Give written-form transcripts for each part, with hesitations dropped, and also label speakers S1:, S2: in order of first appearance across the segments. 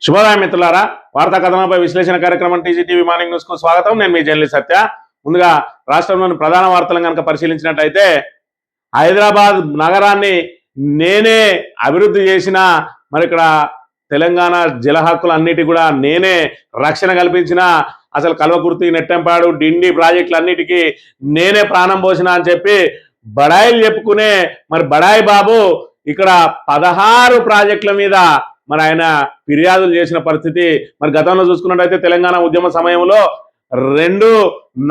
S1: శుభోదయం మిత్రులారా, వార్తా కథనంపై విశ్లేషణ కార్యక్రమం టీజీటీవీ మార్నింగ్ న్యూస్ కు స్వాగతం. నేను మీ జర్నలిస్ట్ సత్య. ముందుగా రాష్ట్రంలోని ప్రధాన వార్తలను కనుక పరిశీలించినట్లయితే, హైదరాబాద్ నగరాన్ని నేనే అభివృద్ధి చేసిన, మరి ఇక్కడ తెలంగాణ జల హక్కులన్నిటి కూడా నేనే రక్షణ కల్పించిన, అసలు కల్వకుర్తి, నెట్టెంపాడు, డిండి ప్రాజెక్టులన్నిటికీ నేనే ప్రాణం పోసిన అని చెప్పి బడాయిలు చెప్పుకునే మరి బడాయి బాబు ఇక్కడ 16 ప్రాజెక్టుల మీద మరి ఆయన ఫిర్యాదులు చేసిన పరిస్థితి. మరి గతంలో చూసుకున్నట్టయితే తెలంగాణ ఉద్యమ సమయంలో 2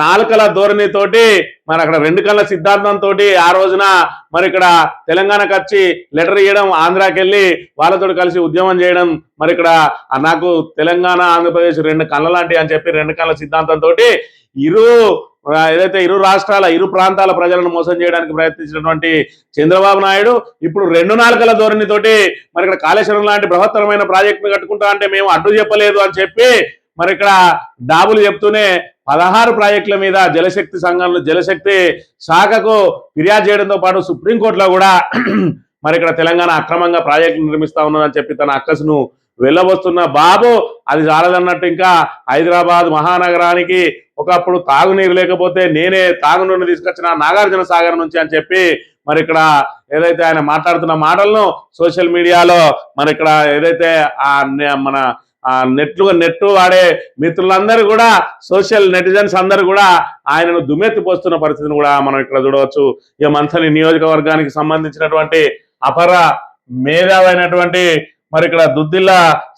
S1: నాలుకల ధోరణితోటి మరి అక్కడ 2 కళ్ళ సిద్ధాంతంతో ఆ రోజున మరి ఇక్కడ తెలంగాణకు వచ్చి లెటర్ ఇవ్వడం, ఆంధ్రాకి వెళ్ళి వాళ్ళతో కలిసి ఉద్యమం చేయడం, మరి ఇక్కడ నాకు తెలంగాణ ఆంధ్రప్రదేశ్ 2 కళ్ళ లాంటి అని చెప్పి 2 కళ్ళ సిద్ధాంతంతో ఇరు రాష్ట్రాల 2 ప్రాంతాల ప్రజలను మోసం చేయడానికి ప్రయత్నించినటువంటి చంద్రబాబు నాయుడు ఇప్పుడు 2 నాలుకల ధోరణితోటి మరి ఇక్కడ కాళేశ్వరం లాంటి బృహత్తరమైన ప్రాజెక్టును కట్టుకుంటా అంటే మేము అడ్డు చెప్పలేదు అని చెప్పి మరి ఇక్కడ డాబులు చెప్తూనే 16 ప్రాజెక్టుల మీద జలశక్తి సంఘంలో జలశక్తి శాఖకు ఫిర్యాదు చేయడంతో పాటు సుప్రీంకోర్టులో కూడా మరి ఇక్కడ తెలంగాణ అక్రమంగా ప్రాజెక్టులు నిర్మిస్తా ఉన్నదని చెప్పి తన అక్కసును వెళ్ళబోస్తున్న బాబు అది చాలదన్నట్టు ఇంకా హైదరాబాద్ మహానగరానికి ఒకప్పుడు తాగునీరు లేకపోతే నేనే తాగునీరుని తీసుకొచ్చిన నాగార్జున సాగర్ నుంచి అని చెప్పి మరి ఇక్కడ ఏదైతే ఆయన మాట్లాడుతున్న మాటలను సోషల్ మీడియాలో మరి ఇక్కడ ఏదైతే మన నెట్ వాడే మిత్రులందరూ కూడా సోషల్ నెటిజన్స్ అందరూ కూడా ఆయనను దుమ్మెత్తిపోస్తున్న పరిస్థితిని కూడా మనం ఇక్కడ చూడవచ్చు. ఇక మంథని నియోజకవర్గానికి సంబంధించినటువంటి అపర మేధావైనటువంటి మరి ఇక్కడ దుద్దిల్ల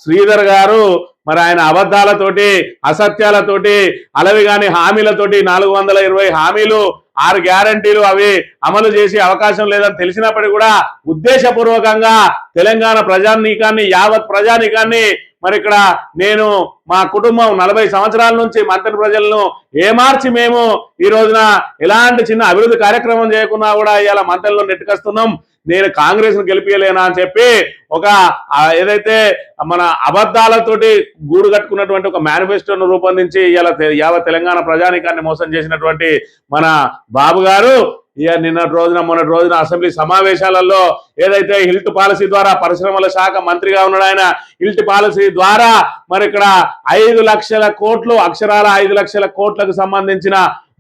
S1: శ్రీధర్ గారు మరి ఆయన అబద్ధాలతోటి అసత్యాలతోటి అలవిగాని హామీలతోటి 420 హామీలు 6 గ్యారంటీలు అవి అమలు చేసే అవకాశం లేదని తెలిసినప్పటికీ కూడా ఉద్దేశపూర్వకంగా తెలంగాణ ప్రజానీకాన్ని యావత్ ప్రజానీకాన్ని మరి ఇక్కడ నేను మా కుటుంబం 40 సంవత్సరాల నుంచి మంత్రి ప్రజలను ఏమార్చి మేము ఈ రోజున ఎలాంటి చిన్న అభివృద్ధి కార్యక్రమం చేయకున్నా కూడా ఇవాళ మంత్రుల్లో నెట్టుకొస్తున్నాం, నేను కాంగ్రెస్ ను గెలిపియలేనా అని చెప్పి ఒక ఏదైతే మన అబద్ధాలతోటి గూడు కట్టుకున్నటువంటి ఒక మేనిఫెస్టోను రూపొందించి ఇవాళ యావత్ తెలంగాణ ప్రజానీకాన్ని మోసం చేసినటువంటి మన బాబు గారు మొన్నటి రోజున అసెంబ్లీ సమావేశాలలో ఏదైతే హిల్ట్ పాలసీ ద్వారా పరిశ్రమల శాఖ మంత్రిగా ఉన్నాడు ఆయన, హిల్ట్ పాలసీ ద్వారా మరి ఇక్కడ 5 లక్షల కోట్లు అక్షరాల 5 లక్షల కోట్లకు సంబంధించిన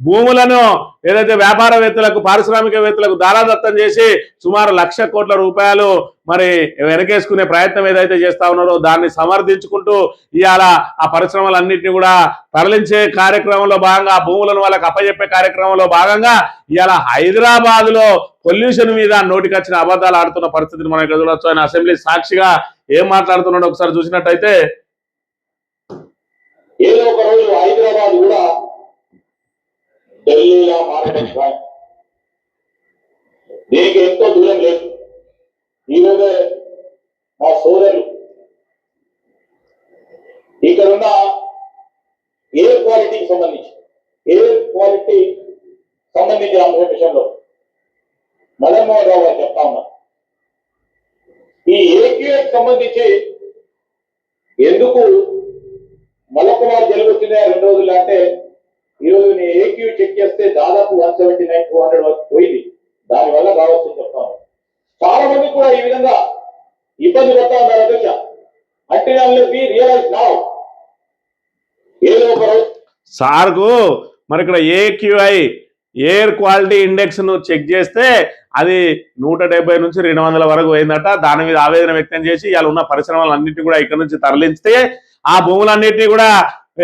S1: భూములను ఏదైతే వ్యాపారవేత్తలకు పారిశ్రామికవేత్తలకు దారాదత్తం చేసి సుమారు 1,00,000 కోట్ల రూపాయలు మరి వెనకేసుకునే ప్రయత్నం ఏదైతే చేస్తా ఉన్నారో దాన్ని సమర్థించుకుంటూ ఇవాళ ఆ పరిశ్రమలన్నింటినీ కూడా తరలించే కార్యక్రమంలో భాగంగా భూములను వాళ్ళకి అప్పచెప్పే కార్యక్రమంలో భాగంగా ఇవాళ హైదరాబాద్ లో పొల్యూషన్ మీద నోటికొచ్చిన అబద్ధాలు ఆడుతున్న పరిస్థితిని మనం ఇక్కడ చూడొచ్చు. ఆయన అసెంబ్లీ సాక్షిగా ఏం మాట్లాడుతున్నాడో ఒకసారి చూసినట్టయితే,
S2: ఏదో ఒక రోజు హైదరాబాద్ కూడా ఢిల్లీలా మారడం దీనికి ఎంతో దూరం లేదు. ఈరోజే మా సోదరులు ఇక్కడున్న ఎయిర్ క్వాలిటీకి సంబంధించిన అంశం విషయంలో మదన్మోహన్ రావు గారు చెప్తా ఉన్నారు. ఈ ఏక్యూకి సంబంధించి ఎందుకు మల్లకుమార్ జరుగుతున్నాయి 2 రోజులు అంటే, ఈరోజు నేను ఏక్యూ చెక్ చేస్తే దాదాపు 179, 200 వరకు పోయింది. దానివల్ల కావచ్చు చెప్తాను. చాలా మంది కూడా ఈ విధంగా ఇబ్బంది పడతా ఉన్నారు అధ్యక్ష. అంటే రియలైజ్ నౌ ఏదో ఒక రోజు
S1: సార్కు మరి ఇక్కడ ఏక్యూఐ ఎయిర్ క్వాలిటీ ఇండెక్స్ ను చెక్ చేస్తే అది 170 నుంచి 200 వరకు పోయిందట. దాని మీద ఆవేదన వ్యక్తం చేసి ఇలా ఉన్న పరిశ్రమలన్నింటినీ కూడా ఇక్కడ నుంచి తరలించితే ఆ భూములన్నింటినీ కూడా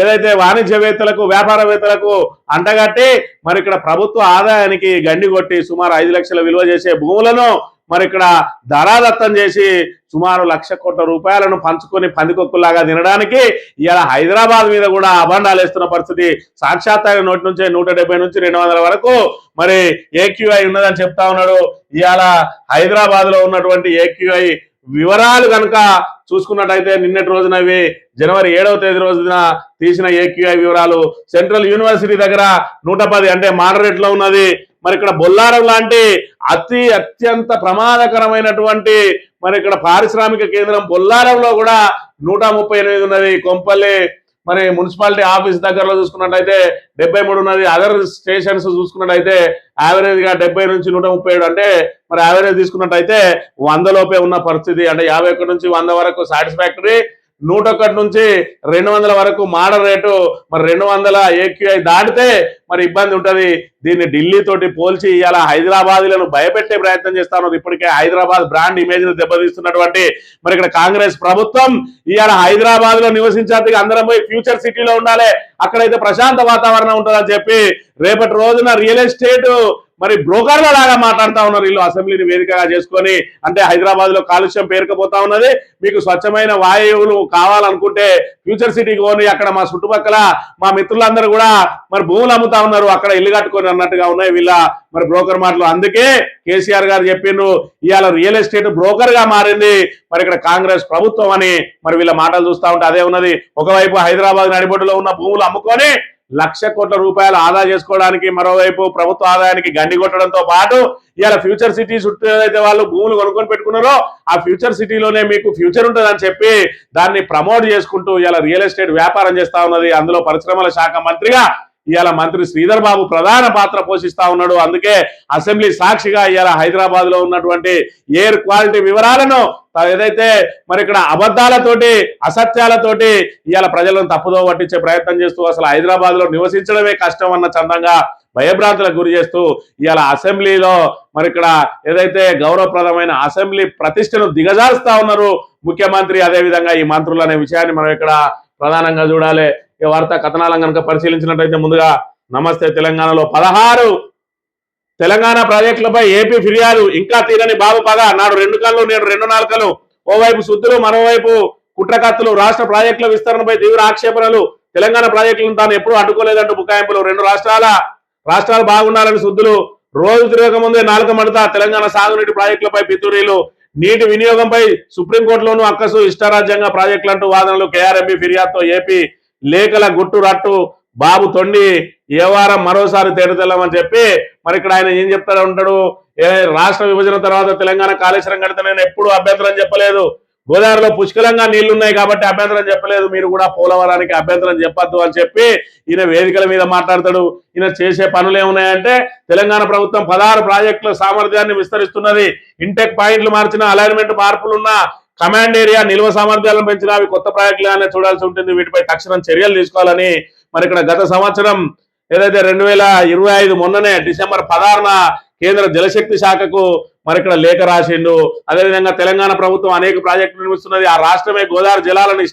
S1: ఏదైతే వాణిజ్యవేత్తలకు వ్యాపారవేత్తలకు అంటగట్టి మరి ఇక్కడ ప్రభుత్వ ఆదాయానికి గండి కొట్టి సుమారు 5 లక్షల విలువ చేసే భూములను మరి ఇక్కడ ధరాదత్తం చేసి సుమారు 1,00,000 కోట్ల రూపాయలను పంచుకొని పందికొక్కులాగా తినడానికి ఇలా హైదరాబాద్ మీద కూడా అబండాలు వేస్తున్న పరిస్థితి. సాక్షాత్ నోటి నుంచి 170 నుంచి 200 వరకు మరి ఏక్యూఐ ఉన్నదని చెప్తా ఉన్నాడు. ఇవాళ హైదరాబాద్ లో ఉన్నటువంటి ఏక్యూఐ వివరాలు కనుక చూసుకున్నట్టయితే నిన్నటి రోజున జనవరి 7వ తేదీ రోజున తీసిన ఏక్యూఐ వివరాలు సెంట్రల్ యూనివర్సిటీ దగ్గర 110 అంటే మోడరేట్ లో ఉన్నది. మరి ఇక్కడ బొల్లారం లాంటి అత్యంత ప్రమాదకరమైనటువంటి మరి ఇక్కడ పారిశ్రామిక కేంద్రం బొల్లారంలో కూడా 138 ఉన్నది. కొంపల్లి మరి మున్సిపాలిటీ ఆఫీస్ దగ్గరలో చూసుకున్నట్టయితే 73 ఉన్నది. అదర్ స్టేషన్స్ చూసుకున్నట్టయితే యావరేజ్ గా 70 నుంచి 137 అంటే మరి యావరేజ్ తీసుకున్నట్టయితే 100 లోపే ఉన్న పరిస్థితి. అంటే 51 నుంచి 100 వరకు సాటిస్ఫాక్టరీ, 101 నుంచి 200 వరకు మోడల్ రేటు, మరి 200 AQI దాటితే మరి ఇబ్బంది ఉంటది. దీన్ని ఢిల్లీ తోటి పోల్చి ఇవాళ హైదరాబాదీలను భయపెట్టే ప్రయత్నం చేస్తా ఉన్నారు. ఇప్పటికే హైదరాబాద్ బ్రాండ్ ఇమేజ్ ను దెబ్బతీస్తున్నటువంటి మరి ఇక్కడ కాంగ్రెస్ ప్రభుత్వం ఇవాళ హైదరాబాద్ లో నివసించాలి, అందరం పోయి ఫ్యూచర్ సిటీలో ఉండాలి, అక్కడైతే ప్రశాంత వాతావరణం ఉంటుందని చెప్పి రేపటి రోజున రియల్ ఎస్టేట్ మరి బ్రోకర్ల లాగా మాట్లాడుతా ఉన్నారు వీళ్ళు అసెంబ్లీని వేదికగా చేసుకొని. అంటే హైదరాబాద్ లో కాలుష్యం పేరుకపోతా ఉన్నది, మీకు స్వచ్ఛమైన వాయువులు కావాలనుకుంటే ఫ్యూచర్ సిటీకి పోని, అక్కడ మా చుట్టుపక్కల మా మిత్రులందరూ కూడా మరి భూములు అమ్ముతా ఉన్నారు, అక్కడ ఇల్లు కట్టుకొని అన్నట్టుగా ఉన్నాయి వీళ్ళ మరి బ్రోకర్ మాటలు. అందుకే కేసీఆర్ గారు చెప్పిండ్రు ఇవాళ రియల్ ఎస్టేట్ బ్రోకర్ గా మారింది మరి ఇక్కడ కాంగ్రెస్ ప్రభుత్వం అని. మరి వీళ్ళ మాటలు చూస్తా ఉంటే అదే ఉన్నది. ఒకవైపు హైదరాబాద్ నడిబొడ్డులో ఉన్న భూములు అమ్ముకొని 1,00,000 కోట్ల రూపాయలు ఆదా చేసుకోవడానికి, మరోవైపు ప్రభుత్వ ఆదాయానికి గండి కొట్టడంతో పాటు ఇవాళ ఫ్యూచర్ సిటీ చుట్టూ ఏదైతే వాళ్ళు భూములు కొనుక్కొని పెట్టుకున్నారో ఆ ఫ్యూచర్ సిటీలోనే మీకు ఫ్యూచర్ ఉంటుందని చెప్పి దాన్ని ప్రమోట్ చేసుకుంటూ ఇవాళ రియల్ ఎస్టేట్ వ్యాపారం చేస్తా ఉన్నది. అందులో పరిశ్రమల శాఖ మంత్రిగా ఇవాళ మంత్రి శ్రీధర్ బాబు ప్రధాన పాత్ర పోషిస్తా ఉన్నాడు. అందుకే అసెంబ్లీ సాక్షిగా ఇవాళ హైదరాబాద్ లో ఉన్నటువంటి ఎయిర్ క్వాలిటీ వివరాలను ఏదైతే మరి ఇక్కడ అబద్ధాలతోటి అసత్యాలతోటి ఇవాళ ప్రజలను తప్పుదో పట్టించే ప్రయత్నం చేస్తూ అసలు హైదరాబాద్ లో నివసించడమే కష్టం అన్న చందంగా భయభ్రాంతులకు గురి చేస్తూ ఇవాళ అసెంబ్లీలో మరి ఇక్కడ ఏదైతే గౌరవప్రదమైన అసెంబ్లీ ప్రతిష్టను దిగజారుస్తా ఉన్నారు ముఖ్యమంత్రి, అదేవిధంగా ఈ మంత్రులు అనే విషయాన్ని మనం ఇక్కడ ప్రధానంగా చూడాలి. ఈ వార్తా కథనాలను కనుక పరిశీలించినట్టయితే ముందుగా నమస్తే తెలంగాణలో 16 తెలంగాణ ప్రాజెక్టులపై ఏపీ ఫిర్యాదు, ఇంకా తీరని బాబు పగ, నాడు 2 కళ్ళు నేడు 2 నాలుకలు, ఓవైపు శుద్ధులు మరోవైపు కుట్రకత్తులు, రాష్ట్ర ప్రాజెక్టుల విస్తరణపై తీవ్ర ఆక్షేపణలు, తెలంగాణ ప్రాజెక్టులను తాను ఎప్పుడూ అడ్డుకోలేదంటూ బుకాయింపులు, 2 రాష్ట్రాలు బాగుండాలని శుద్ధులు, రోజు తిరగక ముందే నాలుక మడత, తెలంగాణ సాగునీటి ప్రాజెక్టులపై పితూరీలు, నీటి వినియోగంపై సుప్రీంకోర్టులోనూ అక్కసు, ఇష్టారాజ్యంగా ప్రాజెక్టులంటూ వాదనలు, కేఆర్ఎంబీ ఫిర్యాదుతో ఏపీ లేఖల గుట్టు రట్టు, బాబు తొండి ఏ వారం మరోసారి తేడుతెల్లమని చెప్పి మరి ఇక్కడ ఆయన ఏం చెప్తాడు ఉంటాడు, రాష్ట్ర విభజన తర్వాత తెలంగాణ కాళేశ్వరం కడితే నేను ఎప్పుడు అభ్యంతరం చెప్పలేదు, గోదావరిలో పుష్కలంగా నీళ్లున్నాయి కాబట్టి అభ్యంతరం చెప్పలేదు, మీరు కూడా పోలవరానికి అభ్యంతరం చెప్పొద్దు అని చెప్పి ఈయన వేదికల మీద మాట్లాడతాడు. ఈయన చేసే పనులు ఏమున్నాయంటే తెలంగాణ ప్రభుత్వం 16 ప్రాజెక్టుల సామర్థ్యాన్ని విస్తరిస్తున్నది, ఇంటెక్ పాయింట్లు మార్చిన, అలైన్మెంట్ మార్పులున్న, కమాండ్ ఏరియా నిల్వ సామర్థ్యాలను పెంచిన, అవి కొత్త ప్రాజెక్టులుగానే చూడాల్సి ఉంటుంది, వీటిపై తక్షణం చర్యలు తీసుకోవాలని మరి ఇక్కడ గత సంవత్సరం ఏదైతే 2025 మొన్ననే డిసెంబర్ 16న కేంద్ర జలశక్తి శాఖకు మరి ఇక్కడ లేఖ రాసిండు. అదేవిధంగా తెలంగాణ ప్రభుత్వం అనేక ప్రాజెక్టులు నిర్మిస్తున్నది, ఆ రాష్ట్రమే గోదావరి జలాలను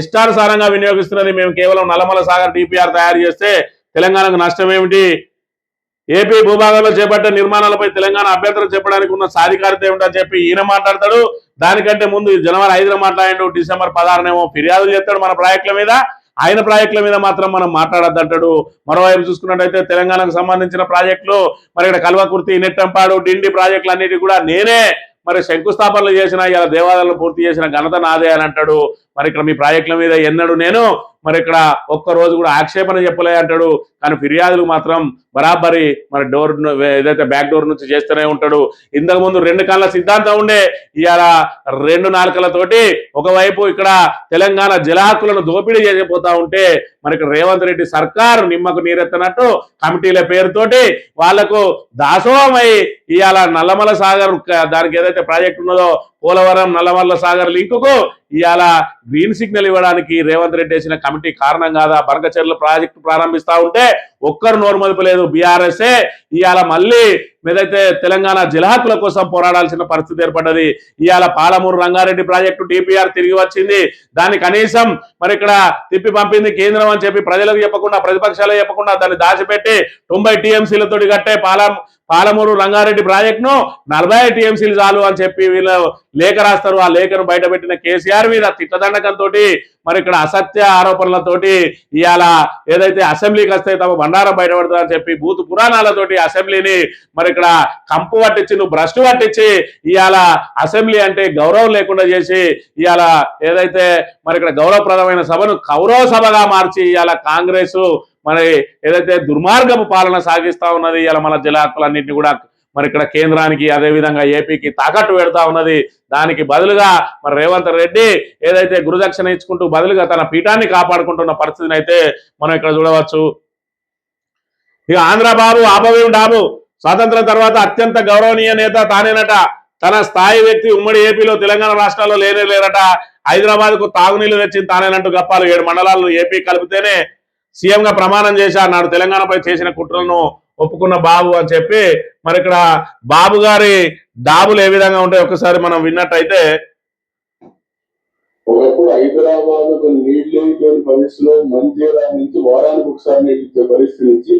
S1: ఇష్టానుసారంగా వినియోగిస్తున్నది, మేము కేవలం నల్లమల సాగర్ DPR తయారు చేస్తే తెలంగాణకు నష్టం ఏమిటి, ఏపీ భూభాగంలో చేపట్టే నిర్మాణాలపై తెలంగాణ అభ్యంతరం చెప్పడానికి ఉన్న సాధికారిత ఏమిటని చెప్పి ఈయన మాట్లాడతాడు. దానికంటే ముందు జనవరి 5న మాట్లాడిండు, డిసెంబర్ 16నేమో ఫిర్యాదులు చేస్తాడు మన ప్రాజెక్టుల మీద, ఆయన ప్రాజెక్టుల మీద మాత్రం మనం మాట్లాడద్దంటాడు. మరోవైపు చూసుకున్నట్టయితే తెలంగాణకు సంబంధించిన ప్రాజెక్టులు మరి ఇక్కడ కల్వకుర్తి, నెట్టంపాడు, డిండి ప్రాజెక్టులు అన్నిటి కూడా నేనే మరి శంకుస్థాపనలు చేసిన, ఇలా దేవాలయాలను పూర్తి చేసిన ఘనత నాదే అని అంటాడు. మరి ఇక్కడ మీ ప్రాజెక్టుల మీద ఎన్నడూ నేను మరి ఇక్కడ ఒక్క రోజు కూడా ఆక్షేపణ చెప్పలే అంటాడు. కానీ ఫిర్యాదులు మాత్రం బరాబరి మరి డోర్ ఏదైతే బ్యాక్ డోర్ నుంచి చేస్తూనే ఉంటాడు. ఇంతకు ముందు 2 కళ్ళ సిద్ధాంతం ఉండే, ఇవాళ 2 నాలుకలతోటి ఒకవైపు ఇక్కడ తెలంగాణ జల హక్కులను దోపిడీ చేసిపోతా ఉంటే మరి ఇక్కడ రేవంత్ రెడ్డి సర్కారు నిమ్మకు నీరెత్తనట్టు కమిటీల పేరుతోటి వాళ్లకు దాసోహమై ఇవాళ నల్లమల సాగర్ దానికి ఏదైతే ప్రాజెక్ట్ ఉన్నదో పోలవరం నల్లమల్ల సాగర్ లింకుకు ఇవాళ గ్రీన్ సిగ్నల్ ఇవ్వడానికి రేవంత్ రెడ్డి వేసిన కమిటీ కారణం కాదా? బనకచెర్ల ప్రాజెక్టు ప్రారంభిస్తా ఉంటే ఒక్కరు నోరు మదుపలేదు. బీఆర్ఎస్ఏ ఇవాళ మళ్ళీ ఏదైతే తెలంగాణ జలహక్కుల కోసం పోరాడాల్సిన పరిస్థితి ఏర్పడ్డది. ఇవాళ పాలమూరు రంగారెడ్డి ప్రాజెక్టు DPR తిరిగి వచ్చింది, దాన్ని కనీసం మరి ఇక్కడ తిప్పి పంపింది కేంద్రం అని చెప్పి ప్రజలకు చెప్పకుండా, ప్రతిపక్షాలకు చెప్పకుండా దాన్ని దాచిపెట్టి 90 TMCలతోటి కట్టే పాలమూరు రంగారెడ్డి ప్రాజెక్టును 40 TMCలు చాలు అని చెప్పి వీళ్ళు లేఖ రాస్తారు. ఆ లేఖను బయటపెట్టిన కేసీఆర్ మీద తిట్టదండకంతో మరి ఇక్కడ అసత్య ఆరోపణలతోటి ఇవాళ ఏదైతే అసెంబ్లీకి వస్తే తమ బండారం బయటపడుతుందని చెప్పి బూతు పురాణాలతోటి అసెంబ్లీని మరి ఇక్కడ కంపు పట్టించి, నువ్వు భ్రష్టు పట్టించి ఇవాళ అసెంబ్లీ అంటే గౌరవం లేకుండా చేసి ఇవాళ ఏదైతే మరి ఇక్కడ గౌరవప్రదమైన సభను కౌరవ సభగా మార్చి ఇవాళ కాంగ్రెస్ మరి ఏదైతే దుర్మార్గపు పాలన సాగిస్తా ఉన్నది, ఇలా మన జల హక్కులన్నింటినీ కూడా మరి ఇక్కడ కేంద్రానికి అదేవిధంగా ఏపీకి తాకట్టు పెడతా ఉన్నది. దానికి బదులుగా మరి రేవంత్ రెడ్డి ఏదైతే గురుదక్షిణ ఇచ్చుకుంటూ బదులుగా తన పీఠాన్ని కాపాడుకుంటున్న పరిస్థితిని అయితే మనం ఇక్కడ చూడవచ్చు. ఇక ఆంధ్ర బాబు ఆపవేం డాబు, స్వాతంత్రం తర్వాత అత్యంత గౌరవనీయ నేత తానేనట, తన స్థాయి వ్యక్తి ఉమ్మడి ఏపీలో తెలంగాణ రాష్ట్రాల్లో లేరట, హైదరాబాద్ కు తాగునీళ్లు తెచ్చింది తానేనంటూ గప్పాలు 7 మండలాలను ఏపీ కలిపితేనే సీఎం గా ప్రమాణం చేశారు. నాడు తెలంగాణపై చేసిన కుట్రలను ఒప్పుకున్న బాబు అని చెప్పి మరి ఇక్కడ బాబు గారి డాబులు ఏ విధంగా ఉంటాయి ఒకసారి మనం విన్నట్టయితే,
S3: ఒకప్పుడు హైదరాబాద్ నీళ్లు లేని పరిస్థితిలో మంచిర్యాల నుంచి వారానికి ఒకసారి నీళ్ళు ఇచ్చే పరిస్థితి నుంచి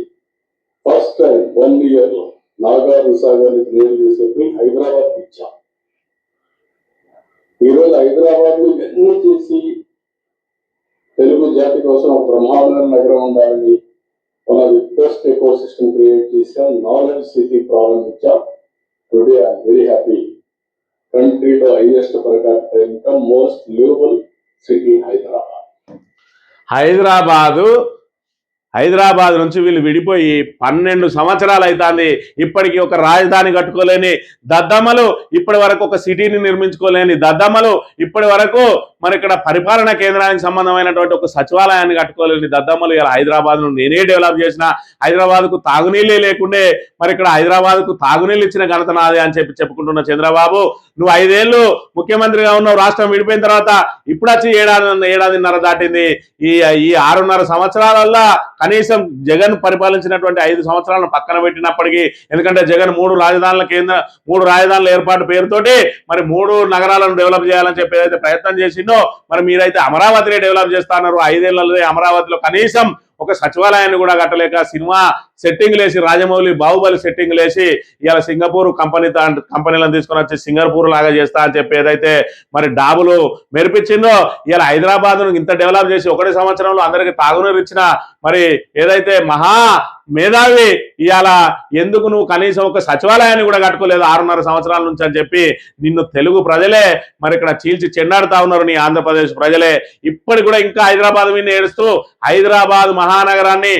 S3: ఫస్ట్ టైం 1 year లో నాగార్జున సాగర్ నుంచి నీళ్లు తీసుకెళ్ళి హైదరాబాద్ ఇచ్చాం. ఈరోజు హైదరాబాద్ లో ఇవన్నీ చేసి తెలుగు జాతి కోసం ఒక బ్రహ్మాండ నగరం ఉండాలని మన బెస్ట్ ఎకో సిస్టమ్ క్రియేట్ చేసాం. నాలెడ్జ్ సిటీ ప్రారంభించాం. Today I'm very happy. కంట్రీలో highest per capital income, most livable city Hyderabad.
S1: Hyderabad నుంచి వీళ్ళు విడిపోయి 12 సంవత్సరాలు అవుతుంది. ఇప్పటికీ ఒక రాజధాని కట్టుకోలేని దద్దమ్మలు, ఇప్పటి వరకు ఒక సిటీని నిర్మించుకోలేని దద్దమ్మలు, ఇప్పటి వరకు మరి ఇక్కడ పరిపాలనా కేంద్రానికి సంబంధమైనటువంటి ఒక సచివాలయాన్ని కట్టుకోలేని దద్దమ్మలు ఇలా హైదరాబాద్ ను నేనే డెవలప్ చేసిన, హైదరాబాద్ కు తాగునీళ్ళే లేకుండే మరి ఇక్కడ హైదరాబాద్ కు తాగునీళ్ళు ఇచ్చిన ఘనత నాదే అని చెప్పుకుంటున్న చంద్రబాబు, నువ్వు 5 ఏళ్ళు ముఖ్యమంత్రిగా ఉన్నావు. రాష్ట్రం విడిపోయిన తర్వాత ఇప్పుడు వచ్చి ఏడాదిన్నర దాటింది. ఈ 6.5 సంవత్సరాలల్లో కనీసం జగన్ పరిపాలించినటువంటి 5 సంవత్సరాలను పక్కన పెట్టినప్పటికీ, ఎందుకంటే జగన్ 3 రాజధానుల ఏర్పాటు పేరుతోటి మరి 3 నగరాలను డెవలప్ చేయాలని చెప్పి ఏదైతే ప్రయత్నం చేసిందో, మరి మీరైతే అమరావతిని డెవలప్ చేస్తా అన్నారు. 5 ఏళ్లలో అమరావతిలో కనీసం ఒక సచివాలయాన్ని కూడా కట్టలేక సినిమా సెట్టింగ్లు వేసి, రాజమౌళి బాహుబలి సెట్టింగ్లు వేసి ఇవాళ సింగపూర్ కంపెనీలను తీసుకొని వచ్చి సింగపూర్ లాగా చేస్తా అని చెప్పి ఏదైతే మరి డాబులు మెరిపించిందో, ఇవాళ హైదరాబాద్ ను ఇంత డెవలప్ చేసి 1 సంవత్సరంలో అందరికి తాగునీరు ఇచ్చిన మరి ఏదైతే మహా మేధావి ఇవాళ ఎందుకు నువ్వు కనీసం ఒక సచివాలయాన్ని కూడా కట్టుకోలేదు 6.5 సంవత్సరాల నుంచి అని చెప్పి నిన్ను తెలుగు ప్రజలే మరి ఇక్కడ చీల్చి చెండాడుతా ఉన్నారు. నీ ఆంధ్రప్రదేశ్ ప్రజలే ఇప్పటికి కూడా ఇంకా హైదరాబాద్ మీద ఏడుస్తూ హైదరాబాద్ మహానగరాన్ని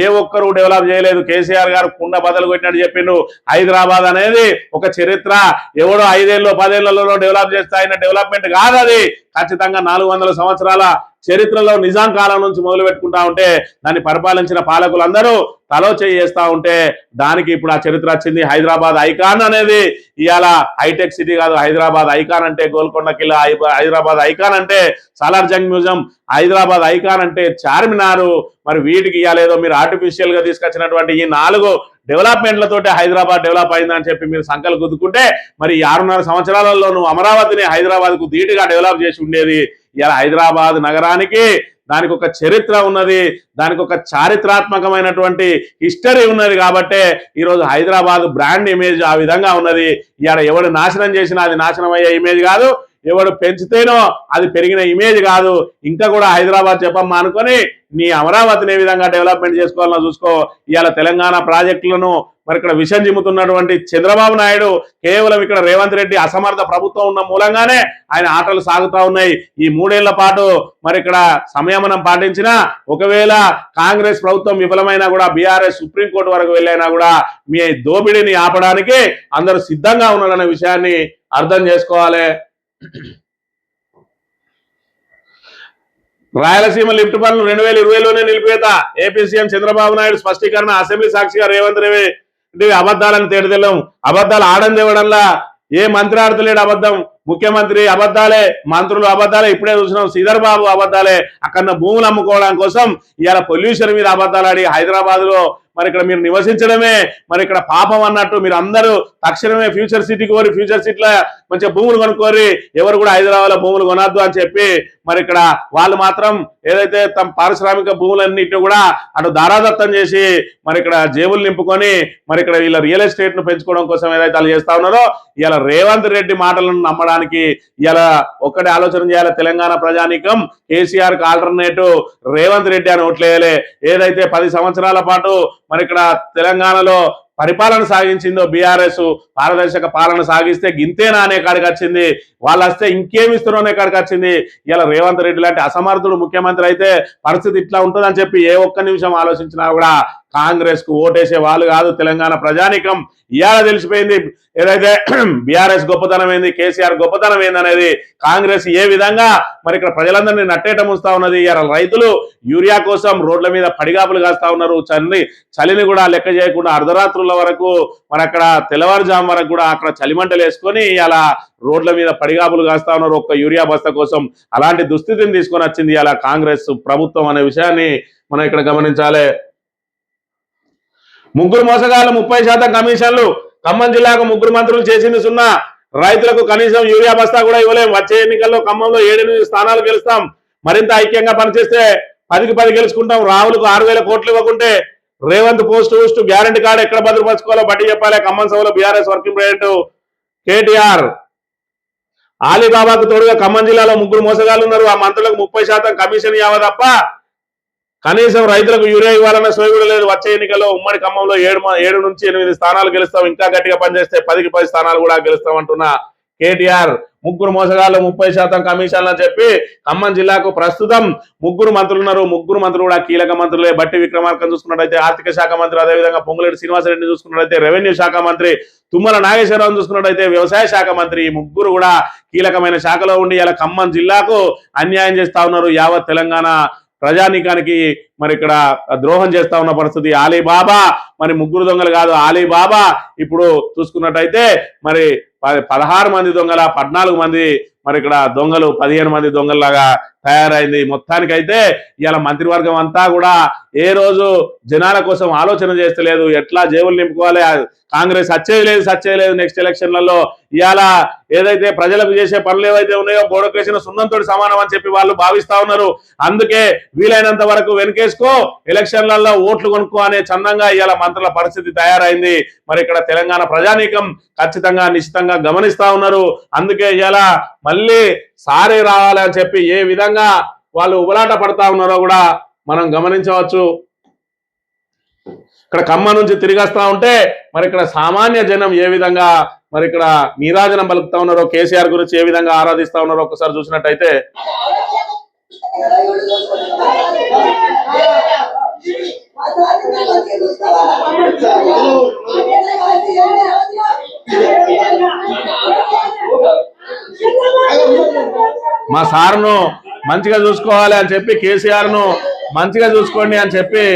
S1: ఏ ఒక్కరూ డెవలప్ చేయలేదు. కేసీఆర్ గారు కుండ బదలు కొట్టినట్టు చెప్పిండు. హైదరాబాద్ అనేది ఒక చరిత్ర, ఎవడో 5 ఏళ్ళు 10 ఏళ్లలో డెవలప్ చేస్తా అయిన డెవలప్మెంట్ కాదు అది. ఖచ్చితంగా 400 సంవత్సరాల చరిత్రలో నిజాం కాలం నుంచి మొదలు పెట్టుకుంటా ఉంటే దాన్ని పరిపాలించిన పాలకులందరూ తలో చేస్తా ఉంటే దానికి ఇప్పుడు ఆ చరిత్ర వచ్చింది. హైదరాబాద్ ఐకాన్ అనేది ఇవాళ హైటెక్ సిటీ కాదు. హైదరాబాద్ ఐకాన్ అంటే గోల్కొండ కిల్లా, హైదరాబాద్ ఐకాన్ అంటే సాలార్జంగ్ మ్యూజియం, హైదరాబాద్ ఐకాన్ అంటే చార్మినారు. మరి వీటికి ఇవ్వలేదో మీరు ఆర్టిఫిషియల్ గా తీసుకొచ్చినటువంటి ఈ 4 డెవలప్మెంట్లతోటి హైదరాబాద్ డెవలప్ అయిందని చెప్పి మీరు సంకలు గుద్దుకుంటే మరి 6.5 సంవత్సరాలలో నువ్వు అమరావతిని హైదరాబాద్ కు ధీటుగా డెవలప్ చేసి ఉండేది. ఇలా హైదరాబాద్ నగరానికి దానికి ఒక చరిత్ర ఉన్నది, దానికి ఒక చారిత్రాత్మకమైనటువంటి హిస్టరీ ఉన్నది. కాబట్టే ఈరోజు హైదరాబాద్ బ్రాండ్ ఇమేజ్ ఆ విధంగా ఉన్నది. ఇవాళ ఎవడు నాశనం చేసినా అది నాశనం అయ్యే ఇమేజ్ కాదు, ఎవడు పెంచితేనో అది పెరిగిన ఇమేజ్ కాదు. ఇంకా కూడా హైదరాబాద్ చెప్పమ్మా అనుకొని నీ అమరావతిని ఏ విధంగా డెవలప్మెంట్ చేసుకోవాలన్నా చూసుకో. ఇవాళ తెలంగాణ ప్రాజెక్టులను మరి ఇక్కడ విషం చిమ్ముతున్నటువంటి చంద్రబాబు నాయుడు కేవలం ఇక్కడ రేవంత్ రెడ్డి అసమర్థ ప్రభుత్వం ఉన్న మూలంగానే ఆయన ఆటలు సాగుతా ఉన్నాయి. ఈ 3 ఏళ్ల పాటు మరి ఇక్కడ సంయమనం పాటించినా, ఒకవేళ కాంగ్రెస్ ప్రభుత్వం విఫలమైనా కూడా బీఆర్ఎస్ సుప్రీంకోర్టు వరకు వెళ్ళైనా కూడా మీ దోపిడీని ఆపడానికి అందరూ సిద్ధంగా ఉన్నారనే విషయాన్ని అర్థం చేసుకోవాలి. రాయలసీమ లిఫ్ట్ పనులు 2020లోనే నిలిపేత ఏపీ సీఎం చంద్రబాబు నాయుడు స్పష్టీకరణ. అసెంబ్లీ సాక్షిగా రేవంత్ రెడ్డి అబద్ధాలను తేడదెల్లం. అబద్ధాలు ఆడందేవడంలా ఏ మంత్రి ఆడతలేడు అబద్ధం. ముఖ్యమంత్రి అబద్ధాలే, మంత్రులు అబద్ధాలే. ఇప్పుడే చూసినాం శ్రీధర్ బాబు అబద్ధాలే. అక్కడ భూములు అమ్ముకోవడం కోసం ఇవాళ పొల్యూషన్ మీద అబద్ధాలు ఆడి హైదరాబాద్ లో మరి ఇక్కడ మీరు నివసించడమే మరి ఇక్కడ పాపం అన్నట్టు మీరు అందరూ తక్షణమే ఫ్యూచర్ సిటీకి కోరి ఫ్యూచర్ సిటీలో మంచిగా భూములు కొనుక్కోరి, ఎవరు కూడా హైదరాబాద్ లో భూములు కొనద్దు అని చెప్పి మరి ఇక్కడ వాళ్ళు మాత్రం ఏదైతే తమ పారిశ్రామిక భూములన్నిటిని కూడా అటు దారాదత్తం చేసి మరి ఇక్కడ జేబులు నింపుకొని మరి ఇక్కడ వీళ్ళ రియల్ ఎస్టేట్ ను పెంచుకోవడం కోసం ఏదైతే వాళ్ళు చేస్తా ఉన్నారో, ఇలా రేవంత్ రెడ్డి మాటలను నమ్మడానికి ఇలా ఒక్కటి ఆలోచన చేయాలి తెలంగాణ ప్రజానీకం. కేసీఆర్ కి ఆల్టర్నేటివ్ రేవంత్ రెడ్డి అని ఓట్లేయాలి. ఏదైతే 10 సంవత్సరాల పాటు మరి ఇక్కడ తెలంగాణలో పరిపాలన సాగించిందో బీఆర్ఎస్, పారదర్శక పాలన సాగిస్తే గింతేనా అనే కాడికి వచ్చింది. వాళ్ళు వస్తే ఇంకేమి ఇస్తున్నారో అనే కాడికి వచ్చింది. ఇలా రేవంత్ రెడ్డి లాంటి అసమర్థుడు ముఖ్యమంత్రి అయితే పరిస్థితి ఇట్లా ఉంటుందని చెప్పి ఏ ఒక్క నిమిషం ఆలోచించినా కూడా కాంగ్రెస్ కు ఓటేసే వాళ్ళు కాదు తెలంగాణ ప్రజానికం. ఇవాళ తెలిసిపోయింది ఏదైతే బీఆర్ఎస్ గొప్పతనం ఏంది, కేసీఆర్ గొప్పతనం ఏంది అనేది. కాంగ్రెస్ ఏ విధంగా మరి ఇక్కడ ప్రజలందరినీ నట్టేట ముంచుతా ఉన్నది. ఇవాళ రైతులు యూరియా కోసం రోడ్ల మీద పడిగాపులు కాస్తా ఉన్నారు. చలిని కూడా లెక్క చేయకుండా అర్ధరాత్రుల వరకు మరి అక్కడ తెల్లవారుజాము వరకు కూడా అక్కడ చలిమంటలు వేసుకొని ఇలా రోడ్ల మీద పడిగాపులు కాస్తా ఉన్నారు ఒక్క యూరియా బస్తా కోసం. అలాంటి దుస్థితిని తీసుకొని వచ్చింది ఇలా కాంగ్రెస్ ప్రభుత్వం అనే విషయాన్ని మనం ఇక్కడ గమనించాలి. ముగ్గురు మోసగాళ్ళు 30% కమిషన్లు. ఖమ్మం జిల్లాకు ముగ్గురు మంత్రులు చేసింది సున్నా. రైతులకు కనీసం యూరియా బస్తా కూడా ఇవ్వలేం. వచ్చే ఎన్నికల్లో ఖమ్మంలో 7-8 స్థానాలు గెలుస్తాం. మరింత ఐక్యంగా పనిచేస్తే 10కి 10 గెలుచుకుంటాం. రాహుల్కు 6,000 కోట్లు ఇవ్వకుంటే రేవంత్ పోస్ట్ గ్యారంటీ కార్డు ఎక్కడ భద్రపరచుకోవాలో బట్టి చెప్పాలి. ఖమ్మం సభలో బీఆర్ఎస్ వర్కింగ్ ప్రెసిడెంట్ కేటీఆర్. ఆలీబాబాకు తోడుగా ఖమ్మం జిల్లాలో ముగ్గురు మోసగాళ్ళు ఉన్నారు. ఆ మంత్రులకు 30% కమిషన్ ఇవ్వ తప్ప కనీసం రైతులకు యూరియా ఇవ్వాలన్న సోయి కూడా లేదు. వచ్చే ఎన్నికల్లో ఉమ్మడి ఖమ్మంలో 7 నుంచి 8 స్థానాలు గెలుస్తాం. ఇంకా గట్టిగా పనిచేస్తే 10కి 10 స్థానాలు కూడా గెలుస్తాం అంటున్న కేటీఆర్. ముగ్గురు మోసగాళ్ళు 30% కమిషన్లు అని చెప్పి ఖమ్మం జిల్లాకు ప్రస్తుతం ముగ్గురు మంత్రులు ఉన్నారు. ముగ్గురు మంత్రులు కూడా కీలక మంత్రులే. బట్టి విక్రమార్కను చూసుకున్నట్టయితే ఆర్థిక శాఖ మంత్రి, అదేవిధంగా పొంగులేటి శ్రీనివాసరెడ్డిని చూసుకున్నట్టయితే రెవెన్యూ శాఖ మంత్రి, తుమ్మల నాగేశ్వరరావు చూసుకున్నట్టయితే వ్యవసాయ శాఖ మంత్రి. ఈ ముగ్గురు కూడా కీలకమైన శాఖలో ఉండి ఇలా ఖమ్మం జిల్లాకు అన్యాయం చేస్తా ఉన్నారు. యావత్ తెలంగాణ ప్రజానీకానికి మరి ఇక్కడ ద్రోహం చేస్తా ఉన్న పరిస్థితి. అలీబాబా మరి ముగ్గురు దొంగలు కాదు, అలీబాబా ఇప్పుడు చూసుకున్నట్టయితే మరి 16 మంది దొంగల 14 మంది మరి ఇక్కడ దొంగలు 15 మంది దొంగల్లాగా తయారైంది. మొత్తానికైతే ఇవాళ మంత్రివర్గం అంతా కూడా ఏ రోజు జనాల కోసం ఆలోచన చేస్తలేదు. ఎట్లా జేబులు నింపుకోవాలి. కాంగ్రెస్ సచ్చేయలేదు నెక్స్ట్ ఎలక్షన్లలో. ఇవాళ ఏదైతే ప్రజలకు చేసే పనులు ఏవైతే ఉన్నాయో గోడకేసిన సున్నంతో సమానం అని చెప్పి వాళ్ళు భావిస్తా ఉన్నారు. అందుకే వీలైనంత వరకు వెనకేసుకో, ఎలక్షన్లలో ఓట్లు కొనుక్కో అనే చందంగా ఇవాళ మంత్రుల పరిస్థితి తయారైంది. మరి ఇక్కడ తెలంగాణ ప్రజానీకం ఖచ్చితంగా నిశ్చితంగా గమనిస్తా ఉన్నారు. అందుకే ఇవాళ మళ్ళీ సారే రావాలి అని చెప్పి ఏ విధంగా వాళ్ళు ఉబలాట పడతా ఉన్నారో కూడా మనం గమనించవచ్చు. ఇక్కడ ఖమ్మం నుంచి తిరిగి వస్తా ఉంటే మరి ఇక్కడ సామాన్య జనం ఏ విధంగా మరి ఇక్కడ నీరాజనం పలుకుతా ఉన్నారో, కేసీఆర్ గురించి ఏ విధంగా ఆరాధిస్తా ఉన్నారో ఒకసారి చూసినట్టయితే మా సార్ను మంచిగా చూసుకోవాలి అని చెప్పి, కేసీఆర్ ను మంచిగా చూసుకోండి అని చెప్పి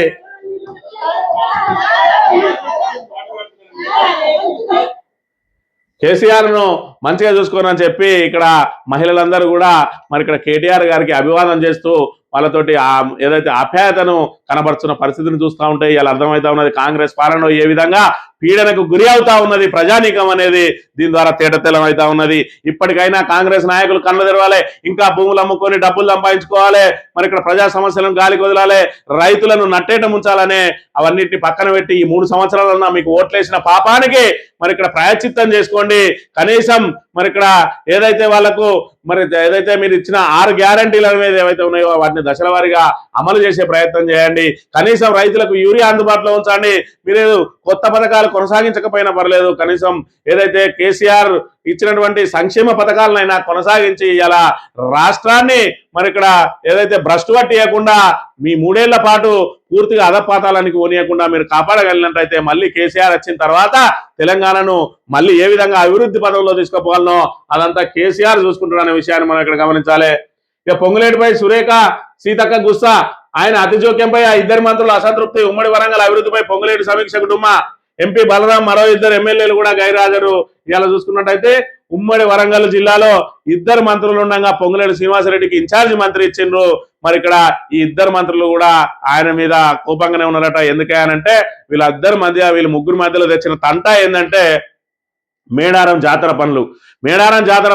S1: కేసీఆర్ ను మంచిగా చూసుకోని అని చెప్పి ఇక్కడ మహిళలందరూ కూడా మరి ఇక్కడ కేటీఆర్ గారికి అభివాదం చేస్తూ వాళ్ళతోటి ఏదైతే ఆప్యాయతను కనబరుచున్న పరిస్థితిని చూస్తూ ఉంటే ఇలా అర్థమవుతా ఉన్నది కాంగ్రెస్ పాలనలో ఏ విధంగా పీడనకు గురి అవుతా ఉన్నది ప్రజానీకం అనేది దీని ద్వారా తేటతెల్లం అవుతా ఉన్నది. ఇప్పటికైనా కాంగ్రెస్ నాయకులు కళ్ళు తెరవాలి. ఇంకా భూములు అమ్ముకొని డబ్బులు సంపాదించుకోవాలి. మరి ఇక్కడ ప్రజా సమస్యలను గాలికి వదలాలి. రైతులను నట్టేట ముంచాలనే అవన్నిటిని పక్కన పెట్టి ఈ 3 సంవత్సరాలన్నా మీకు ఓట్లేసిన పాపానికి మరి ఇక్కడ ప్రాయశ్చిత్తం చేసుకోండి. కనీసం మరి ఇక్కడ ఏదైతే వాళ్లకు మరి ఏదైతే మీరు ఇచ్చిన 6 గ్యారంటీల మీద ఏవైతే ఉన్నాయో వాటిని దశల వారీగా అమలు చేసే ప్రయత్నం చేయండి. కనీసం రైతులకు యూరియా అందుబాటులో ఉంచండి. మీరు కొత్త పథకాలు కొనసాగించకపోయినా పర్లేదు, కనీసం ఏదైతే కేసీఆర్ ఇచ్చినటువంటి సంక్షేమ పథకాలనైనా కొనసాగించి ఇలా రాష్ట్రాన్ని మరి ఇక్కడ ఏదైతే భ్రష్టు పట్టియకుండా మీ 3 ఏళ్ల పాటు పూర్తిగా అధపాతాలానికి ఓనియకుండా మీరు కాపాడగలిగినట్టయితే మళ్ళీ కేసీఆర్ వచ్చిన తర్వాత తెలంగాణను మళ్ళీ ఏ విధంగా అభివృద్ధి పదంలో తీసుకుపోవాలనో అదంతా కేసీఆర్ చూసుకుంటున్న విషయాన్ని మనం ఇక్కడ గమనించాలి. ఇక పొంగులేటిపై సురేఖ సీతక్క గుస్సా, ఆయన అతిజోక్యంపై ఆ 2 మంత్రుల అసంతృప్తి. ఉమ్మడి వరంగల్ అభివృద్ధిపై పొంగులేటి సమీక్ష కుటుంబ ఎంపీ బలరాం, మరో 2 ఎమ్మెల్యేలు కూడా గైర్హాజరు. ఇలా చూసుకున్నట్టయితే ఉమ్మడి వరంగల్ జిల్లాలో 2 మంత్రులు ఉండగా పొంగులేటి శ్రీనివాసరెడ్డికి ఇన్ఛార్జి మంత్రి ఇచ్చిండ్రు. మరి ఇక్కడ ఈ 2 మంత్రులు కూడా ఆయన మీద కోపంగానే ఉన్నారట. ఎందుకనంటే వీళ్ళ ముగ్గురు మధ్యలో తెచ్చిన తంట ఏంటంటే మేడారం జాతర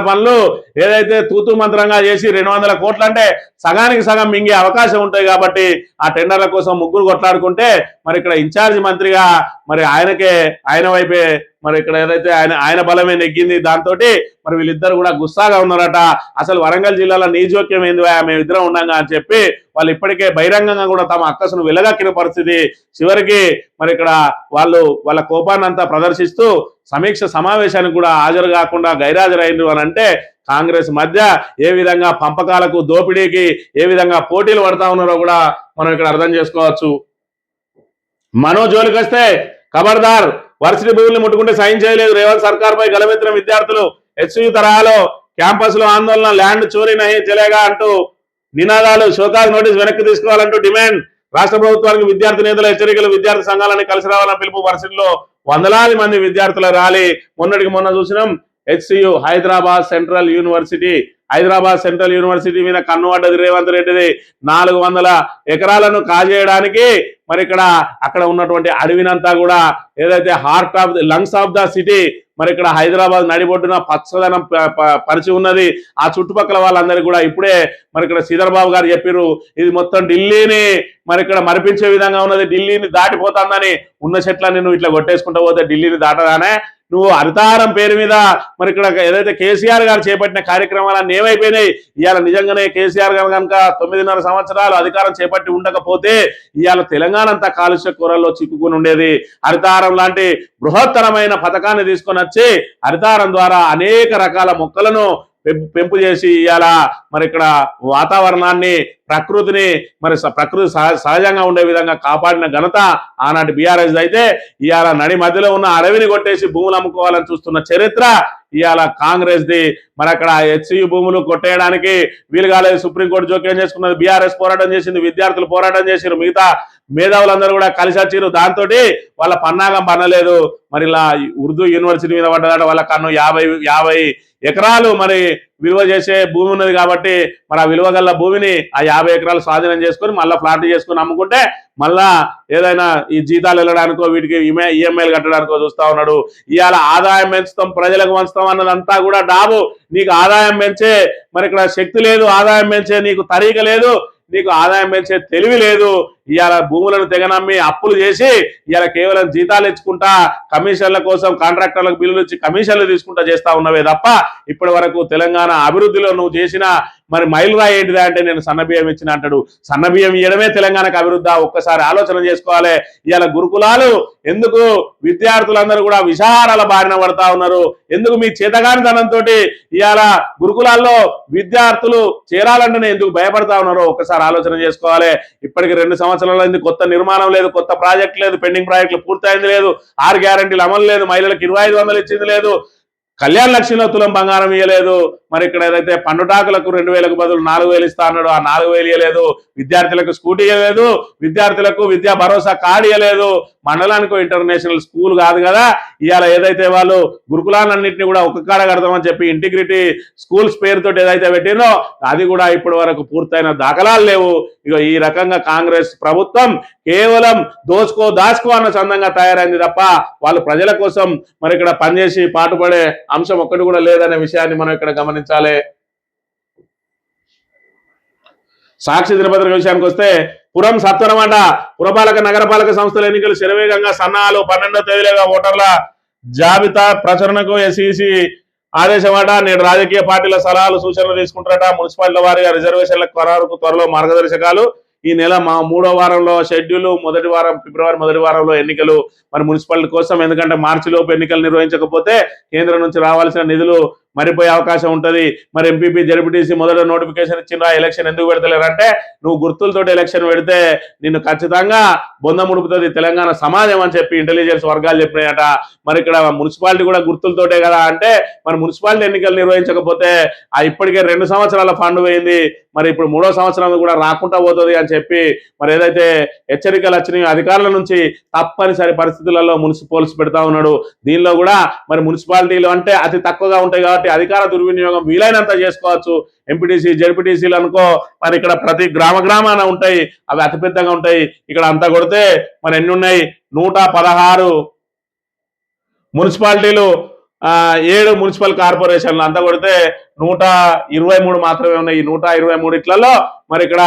S1: పనులు ఏదైతే తూతూ మంత్రంగా చేసి 200 కోట్లు అంటే సగానికి సగం మింగే అవకాశం ఉంటాయి. కాబట్టి ఆ టెండర్ల కోసం ముగ్గురు కొట్లాడుకుంటే మరి ఇక్కడ ఇన్ఛార్జి మంత్రిగా మరి ఆయన వైపే మరి ఇక్కడ ఏదైతే ఆయన బలమే నెగ్గింది. దాంతో మరి వీళ్ళిద్దరు కూడా గుస్సాగా ఉన్నారట. అసలు వరంగల్ జిల్లాలో నీ జోక్యం ఏంది, మేమిద్దరం ఉన్నాగా అని చెప్పి వాళ్ళు ఇప్పటికే బహిరంగంగా కూడా తమ అక్కసును వెలగక్కిన పరిస్థితి. చివరికి మరి ఇక్కడ వాళ్ళ కోపాన్ని అంతా ప్రదర్శిస్తూ సమీక్ష సమావేశానికి కూడా హాజరు కాకుండా గైరాజరైండ్రు అని అంటే కాంగ్రెస్ మధ్య ఏ విధంగా పంపకాలకు దోపిడీకి ఏ విధంగా పోటీలు పడతా ఉన్నారో కూడా మనం ఇక్కడ అర్థం చేసుకోవచ్చు. మనో జోలికి వస్తే ఖబర్దార్, వర్సిటీ భూముల్ని ముట్టుకుంటే సైన్ చేయలేదు రేవంత్ సర్కార్ పై గలమెత్తిన విద్యార్థులు. హెచ్యు తరహాలో క్యాంపస్ లో ఆందోళన, ల్యాండ్ చోరీ నహీ చలేగా అంటూ నినాదాలు, షోకాజ్ నోటీస్ వెనక్కి తీసుకోవాలంటూ డిమాండ్. రాష్ట్ర ప్రభుత్వానికి విద్యార్థి నేతల హెచ్చరికలు, విద్యార్థి సంఘాలని కలిసి రావాలని పిలుపు. వర్సిటీలో వందలాది మంది విద్యార్థుల ర్యాలీ. మొన్న చూసినాం HCU Hyderabad central university, Hyderabad central university మీద కన్నుపడ్డది రేవంత్ రెడ్డిది. 400 ఎకరాలను కాజేయడానికి మరి అక్కడ ఉన్నటువంటి అడవినంతా కూడా ఏదైతే heart of the lungs of the city, మరి ఇక్కడ హైదరాబాద్ నడిబొడ్డున పచ్చదనం పరిచి ఉన్నది. ఆ చుట్టుపక్కల వాళ్ళందరికీ కూడా ఇప్పుడే మరి ఇక్కడ శ్రీధర్ బాబు గారు చెప్పారు, ఇది మొత్తం ఢిల్లీని మరి ఇక్కడ మరిపించే విధంగా ఉన్నది, ఢిల్లీని దాటిపోతుందని. ఉన్న చెట్లని నువ్వు ఇట్లా కొట్టేసుకుంటూ పోతే ఢిల్లీని దాటగానే నువ్వు హరితారం పేరు మీద మరి ఇక్కడ ఏదైతే కేసీఆర్ గారు చేపట్టిన కార్యక్రమాలన్నీ ఏమైపోయినాయి. ఇవాళ నిజంగానే కేసీఆర్ గారు కనుక 9.5 సంవత్సరాలు అధికారం చేపట్టి ఉండకపోతే ఇవాళ తెలంగాణ అంతా కాలుష్య కూరల్లో చిక్కుకుని ఉండేది. హరితారం లాంటి బృహత్తరమైన పథకాన్ని తీసుకొని వచ్చి హరితారం ద్వారా అనేక రకాల మొక్కలను పెంపు చేసి ఇవాళ మరి ఇక్కడ వాతావరణాన్ని, ప్రకృతిని మరి ప్రకృతి సహజంగా ఉండే విధంగా కాపాడిన ఘనత ఆనాటి బీఆర్ఎస్ అయితే, ఇవాళ నడి మధ్యలో ఉన్న అడవిని కొట్టేసి భూములు అమ్ముకోవాలని చూస్తున్న చరిత్ర ఇవాళ కాంగ్రెస్ ది. మరి అక్కడ హెచ్సియు భూములు కొట్టేయడానికి వీలు కాలేదు, సుప్రీంకోర్టు జోక్యం చేసుకున్నది, బీఆర్ఎస్ పోరాటం చేసింది, విద్యార్థులు పోరాటం చేసారు, మిగతా మేధావులందరూ కూడా కలిసి వచ్చారు. దాంతో వాళ్ళ పన్నాగం పన్నలేదు. మరి ఇలా ఉర్దూ యూనివర్సిటీ మీద పడ్డదాట వాళ్ళ కన్ను 50 ఎకరాలు మరి విలువ చేసే భూమి ఉన్నది కాబట్టి మరి ఆ విలువ గల భూమిని ఆ 50 ఎకరాలు స్వాధీనం చేసుకొని మళ్ళీ ఫ్లాట్ చేసుకొని అమ్ముకుంటే మళ్ళా ఏదైనా ఈ జీతాలు వెళ్ళడానికో వీటికి ఈఎంఐలు కట్టడానికో చూస్తా ఉన్నాడు. ఇవాళ ఆదాయం పెంచుతాం, ప్రజలకు పంచుతాం అన్నదంతా కూడా డాబు. నీకు ఆదాయం పెంచే మరి ఇక్కడ శక్తి లేదు, ఆదాయం పెంచే నీకు తరీక లేదు, నీకు ఆదాయం పెంచే తెలివి లేదు. ఇవాళ భూములను తెగనమ్మి అప్పులు చేసి ఇవాళ కేవలం జీతాలు ఇచ్చుకుంటా, కమిషన్ల కోసం కాంట్రాక్టర్లకు బిల్లులు ఇచ్చి కమిషన్లు తీసుకుంటా చేస్తా ఉన్నవే తప్ప ఇప్పటి వరకు తెలంగాణ అభివృద్ధిలో నువ్వు చేసిన మరి మైలురాయి ఏంటిదా అంటే నేను సన్నబియ్యం ఇచ్చిన అంటాడు. సన్నబియ్యం ఇవ్వడమే తెలంగాణకు అభివృద్ధి? ఒక్కసారి ఆలోచన చేసుకోవాలి. ఇవాళ గురుకులాలు ఎందుకు విద్యార్థులందరూ కూడా విషాహారాల బారిన పడతా ఉన్నారు? ఎందుకు మీ చేతగానితనంతో ఇవాళ గురుకులాల్లో విద్యార్థులు చేరాలంటేనే ఎందుకు భయపడతా ఉన్నారో ఒక్కసారి ఆలోచన చేసుకోవాలి. ఇప్పటికి 2 సంవత్సరాలు అయింది, కొత్త నిర్మాణం లేదు, కొత్త ప్రాజెక్ట్ లేదు, పెండింగ్ ప్రాజెక్టులు పూర్తయింది లేదు, 6 గ్యారంటీలు అమలు లేదు, మహిళలకు 2500 ఇచ్చింది లేదు, కళ్యాణ లక్ష్మిలో తులం బంగారం ఇవ్వలేదు. మరి ఇక్కడ ఏదైతే పండుటాకులకు 2000కు బదులు 4000 ఇస్తా అన్నాడు, ఆ 4000 ఇవ్వలేదు. విద్యార్థులకు స్కూటీ ఇవ్వలేదు, విద్యార్థులకు విద్యా భరోసా కార్డు ఇవ్వలేదు. మండలానికి ఇంటర్నేషనల్ స్కూల్ కాదు కదా. ఇవాళ ఏదైతే వాళ్ళు గురుకులాలన్నింటినీ కూడా ఒక్క కాడ కడతామని చెప్పి ఇంటిగ్రిటీ స్కూల్స్ పేరుతో ఏదైతే పెట్టిందో అది కూడా ఇప్పటి వరకు పూర్తయిన దాఖలాలు లేవు. ఇక ఈ రకంగా కాంగ్రెస్ ప్రభుత్వం కేవలం దాచుకో అన్న చందంగా తయారైంది తప్ప వాళ్ళు ప్రజల కోసం మరి ఇక్కడ పనిచేసి పాటుపడే అంశం ఒక్కటి కూడా లేదనే విషయాన్ని మనం ఇక్కడ గమనించాలి. సాక్షి దినపత్రిక విషయానికి వస్తే పురం సత్వరమాట పురపాలక నగరపాలక సంస్థల ఎన్నికలు శరవేగంగా సన్నాహాలు. 12వ తేదీలుగా ఓటర్ల జాబితా ప్రచురణకు ఎస్ఈసి ఆదేశమాట. నేడు రాజకీయ పార్టీల సలహాలు సూచనలు తీసుకుంటారట. మున్సిపాలిటీల వారీగా రిజర్వేషన్ల ఖరారుకు త్వరలో మార్గదర్శకాలు. ఈ నెల 3వ వారంలో షెడ్యూల్, ఫిబ్రవరి మొదటి వారంలో ఎన్నికలు. మరి మున్సిపాలిటీ కోసం, ఎందుకంటే మార్చి లోపు ఎన్నికలు నిర్వహించకపోతే కేంద్రం నుంచి రావాల్సిన నిధులు మరిపోయే అవకాశం ఉంటుంది. మరి ఎంపీపీ జడ్పీటీసీ మొదట నోటిఫికేషన్ ఇచ్చిన ఎలక్షన్ ఎందుకు పెడతలేరంటే నువ్వు గుర్తులతో ఎలక్షన్ పెడితే నిన్ను ఖచ్చితంగా బొంద ముడుపుతుంది తెలంగాణ సమాజం అని చెప్పి ఇంటెలిజెన్స్ వర్గాలు చెప్పినాయట. మరి ఇక్కడ మున్సిపాలిటీ కూడా గుర్తులతోటే కదా అంటే మరి మున్సిపాలిటీ ఎన్నికలు నిర్వహించకపోతే ఇప్పటికే 2 సంవత్సరాల ఫండ్ పోయింది, మరి ఇప్పుడు 3వ సంవత్సరం కూడా రాకుండా పోతుంది అని చెప్పి మరి ఏదైతే హెచ్చరికలు వచ్చినాయో అధికారుల నుంచి తప్పనిసరి పరిస్థితులలో మున్సిపల్స్ పెడతా ఉన్నాడు. దీనిలో కూడా మరి మున్సిపాలిటీలు అంటే అతి తక్కువగా ఉంటాయి కాబట్టి అధికార దుర్వినియోగం వీలైనంత చేసుకోవచ్చు. ఎంపీటీసీ జడ్పీటీసీలు అనుకో మరి ఇక్కడ ప్రతి గ్రామాన ఉంటాయి, అవి అతిపెద్దగా ఉంటాయి. ఇక్కడ అంతా కొడితే మరి ఎన్ని ఉన్నాయి? 116 మున్సిపాలిటీలు, 7 మున్సిపల్ కార్పొరేషన్లు, అంతా కొడితే 123 మాత్రమే ఉన్నాయి. ఈ 123 మరి ఇక్కడ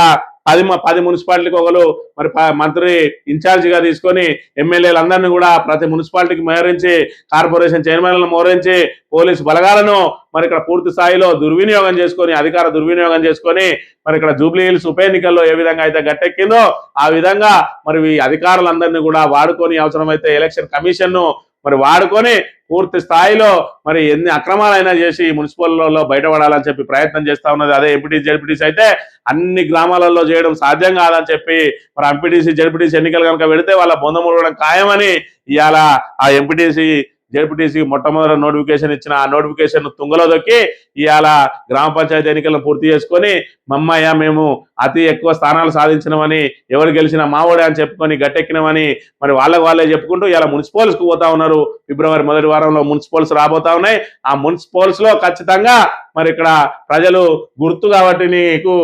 S1: 10 మున్సిపాలిటీకి ఒకరు మరి మంత్రి ఇన్ఛార్జిగా తీసుకొని ఎమ్మెల్యేలందరినీ కూడా ప్రతి మున్సిపాలిటీకి మోహరించి, కార్పొరేషన్ చైర్మన్లను మోహరించి, పోలీసు బలగాలను మరి ఇక్కడ పూర్తి స్థాయిలో దుర్వినియోగం చేసుకొని, అధికార దుర్వినియోగం చేసుకొని మరి ఇక్కడ జూబ్లీ హిల్స్ ఉప ఎన్నికల్లో ఏ విధంగా అయితే గట్టెక్కిందో ఆ విధంగా మరి ఈ అధికారులందరినీ కూడా వాడుకొని అవసరమైతే ఎలక్షన్ కమిషన్ ను మరి వాడుకొని పూర్తి స్థాయిలో మరి ఎన్ని అక్రమాలైనా చేసి మున్సిపల్లో బయటపడాలని చెప్పి ప్రయత్నం చేస్తా ఉన్నది. అదే ఎంపీటీసీ జడ్పీటీసీ అయితే అన్ని గ్రామాలలో చేయడం సాధ్యం కాదని చెప్పి మరి ఎంపీటీసీ జడ్పీటీసీ ఎన్నికలు కనుక పెడితే వాళ్ళ బొందముడడం ఖాయమని ఇవాళ ఆ ఎంపీటీసీ జడ్పీటీసీ మొట్టమొదటి నోటిఫికేషన్ ఇచ్చిన ఆ నోటిఫికేషన్ తుంగలో దొక్కి ఇవాళ గ్రామ పంచాయతీ ఎన్నికలను పూర్తి చేసుకొని మమ్మయ్య మేము అతి ఎక్కువ స్థానాలు సాధించినమని ఎవరు గెలిచినా మావోడే అని చెప్పుకొని గట్టెక్కినమని మరి వాళ్ళే చెప్పుకుంటూ ఇలా మున్సిపల్స్కి పోతా ఉన్నారు. ఫిబ్రవరి మొదటి వారంలో మున్సిపల్స్ రాబోతా ఉన్నాయి. ఆ మున్సిపల్స్ లో ఖచ్చితంగా మరి ఇక్కడ ప్రజలు గుర్తు కాబట్టి నీకు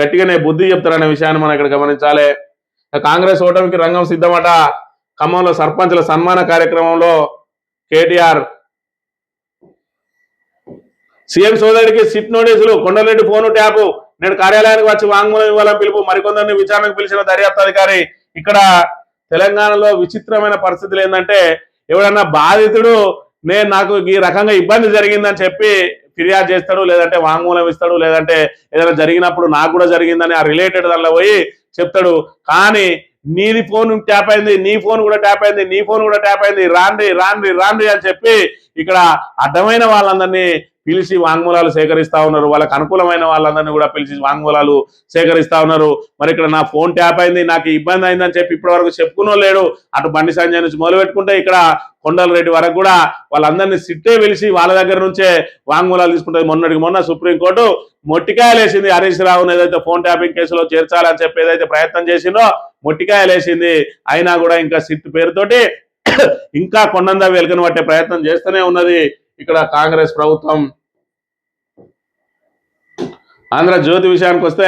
S1: గట్టిగానే బుద్ధి చెప్తారనే విషయాన్ని మనం ఇక్కడ గమనించాలి. కాంగ్రెస్ ఓటమికి రంగం సిద్ధమట. ఖమ్మంలో సర్పంచుల సన్మాన కార్యక్రమంలో కేటీఆర్ సీఎం సోదరుడికి సిట్ నోటీసులు, కొండరెడ్డి ఫోను ట్యాపు, నేడు కార్యాలయానికి వచ్చి వాంగ్మూలం ఇవ్వాలని పిలుపు, మరికొందరిని విచారణకు పిలిచిన దర్యాప్తు అధికారి. ఇక్కడ తెలంగాణలో విచిత్రమైన పరిస్థితులు ఏంటంటే ఎవడన్నా బాధితుడు నాకు ఈ రకంగా ఇబ్బంది జరిగిందని చెప్పి ఫిర్యాదు చేస్తాడు, లేదంటే వాంగ్మూలం ఇస్తాడు, లేదంటే ఏదైనా జరిగినప్పుడు నాకు కూడా జరిగిందని ఆ రిలేటెడ్ దానిలో పోయి చెప్తాడు. కానీ నీది ఫోన్ ట్యాప్ అయింది, నీ ఫోన్ కూడా ట్యాప్ అయింది, నీ ఫోన్ కూడా ట్యాప్ అయింది, రాండి అని చెప్పి ఇక్కడ అడ్డమైన వాళ్ళందరినీ పిలిచి వాంగ్మూలాలు సేకరిస్తా ఉన్నారు. వాళ్ళకి అనుకూలమైన వాళ్ళందరినీ కూడా పిలిచి వాంగ్మూలాలు సేకరిస్తా ఉన్నారు. మరి ఇక్కడ నా ఫోన్ ట్యాప్ అయింది, నాకు ఇబ్బంది అయిందని చెప్పి ఇప్పటి వరకు చెప్పుకునో లేడు. అటు బండి సంజయ్ నుంచి మొదలు పెట్టుకుంటే ఇక్కడ కొండలరెడ్డి వరకు కూడా వాళ్ళందరినీ సిట్టే పిలిచి వాళ్ళ దగ్గర నుంచే వాంగ్మూలాలు తీసుకుంటుంది. మొన్న సుప్రీంకోర్టు మొట్టికాయలేసింది హరీష్ రావును ఏదైతే ఫోన్ ట్యాపింగ్ కేసులో చేర్చాలని చెప్పి ఏదైతే ప్రయత్నం చేసిందో మొట్టికాయలేసింది. అయినా కూడా ఇంకా సిట్ పేరుతోటి ఇంకా కొండందా వెలుకను పట్టే ప్రయత్నం చేస్తూనే ఉన్నది ఇక్కడ కాంగ్రెస్ ప్రభుత్వం. ఆంధ్రజ్యోతి విషయానికి వస్తే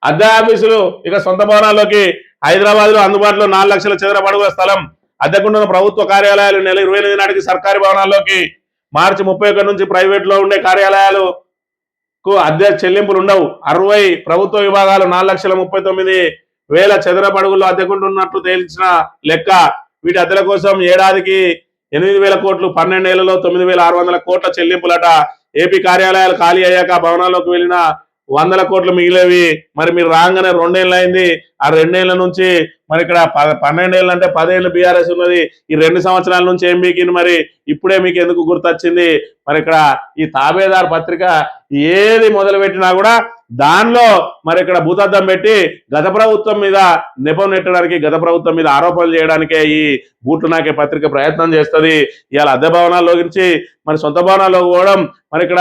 S1: అద్దె ఆఫీసులు ఇక సొంత భవనాల్లోకి. హైదరాబాద్ లో అందుబాటులో 4 లక్షల చదరపు అడుగుల స్థలం అద్దెకుంటున్న ప్రభుత్వ కార్యాలయాలు నెల 28 నాటికి సర్కారీ భవనాల్లోకి. మార్చి 31 నుంచి ప్రైవేట్ లో ఉండే కార్యాలయాలకు అద్దె చెల్లింపులు ఉండవు. 60 ప్రభుత్వ విభాగాలు 4,39,000 చదరపు అడుగుల్లో అద్దెకుంటున్నట్లు తేల్చిన లెక్క. వీటి అద్దెల కోసం ఏడాదికి 8,000 కోట్లు, 12 ఏళ్లలో 9,600 కోట్ల చెల్లింపులట. ఏపీ కార్యాలయాలు ఖాళీ అయ్యాక భవనాల్లోకి వెళ్ళిన 100 కోట్లు మిగిలేవి. మరి మీరు రాగానే 2 ఏళ్ళు అయింది. ఆ 2 ఏళ్ల నుంచి మరి ఇక్కడ 12 ఏళ్ళు అంటే 10 ఏళ్ళు బీఆర్ఎస్ ఉన్నది. ఈ 2 సంవత్సరాల నుంచి ఏం బీకింది, మరి ఇప్పుడే మీకు ఎందుకు గుర్తొచ్చింది? మరి ఇక్కడ ఈ తాబేదార్ పత్రిక ఏది మొదలు పెట్టినా కూడా దానిలో మరి ఇక్కడ భూతద్దం పెట్టి గత ప్రభుత్వం మీద నెపం నెట్టడానికి, గత ప్రభుత్వం మీద ఆరోపణలు చేయడానికే ఈ బూట్లు నాకే పత్రిక ప్రయత్నం చేస్తుంది. ఇవాళ అద్దె భవనాల్లో నుంచి మరి సొంత భవనాల్లో పోవడం మరి ఇక్కడ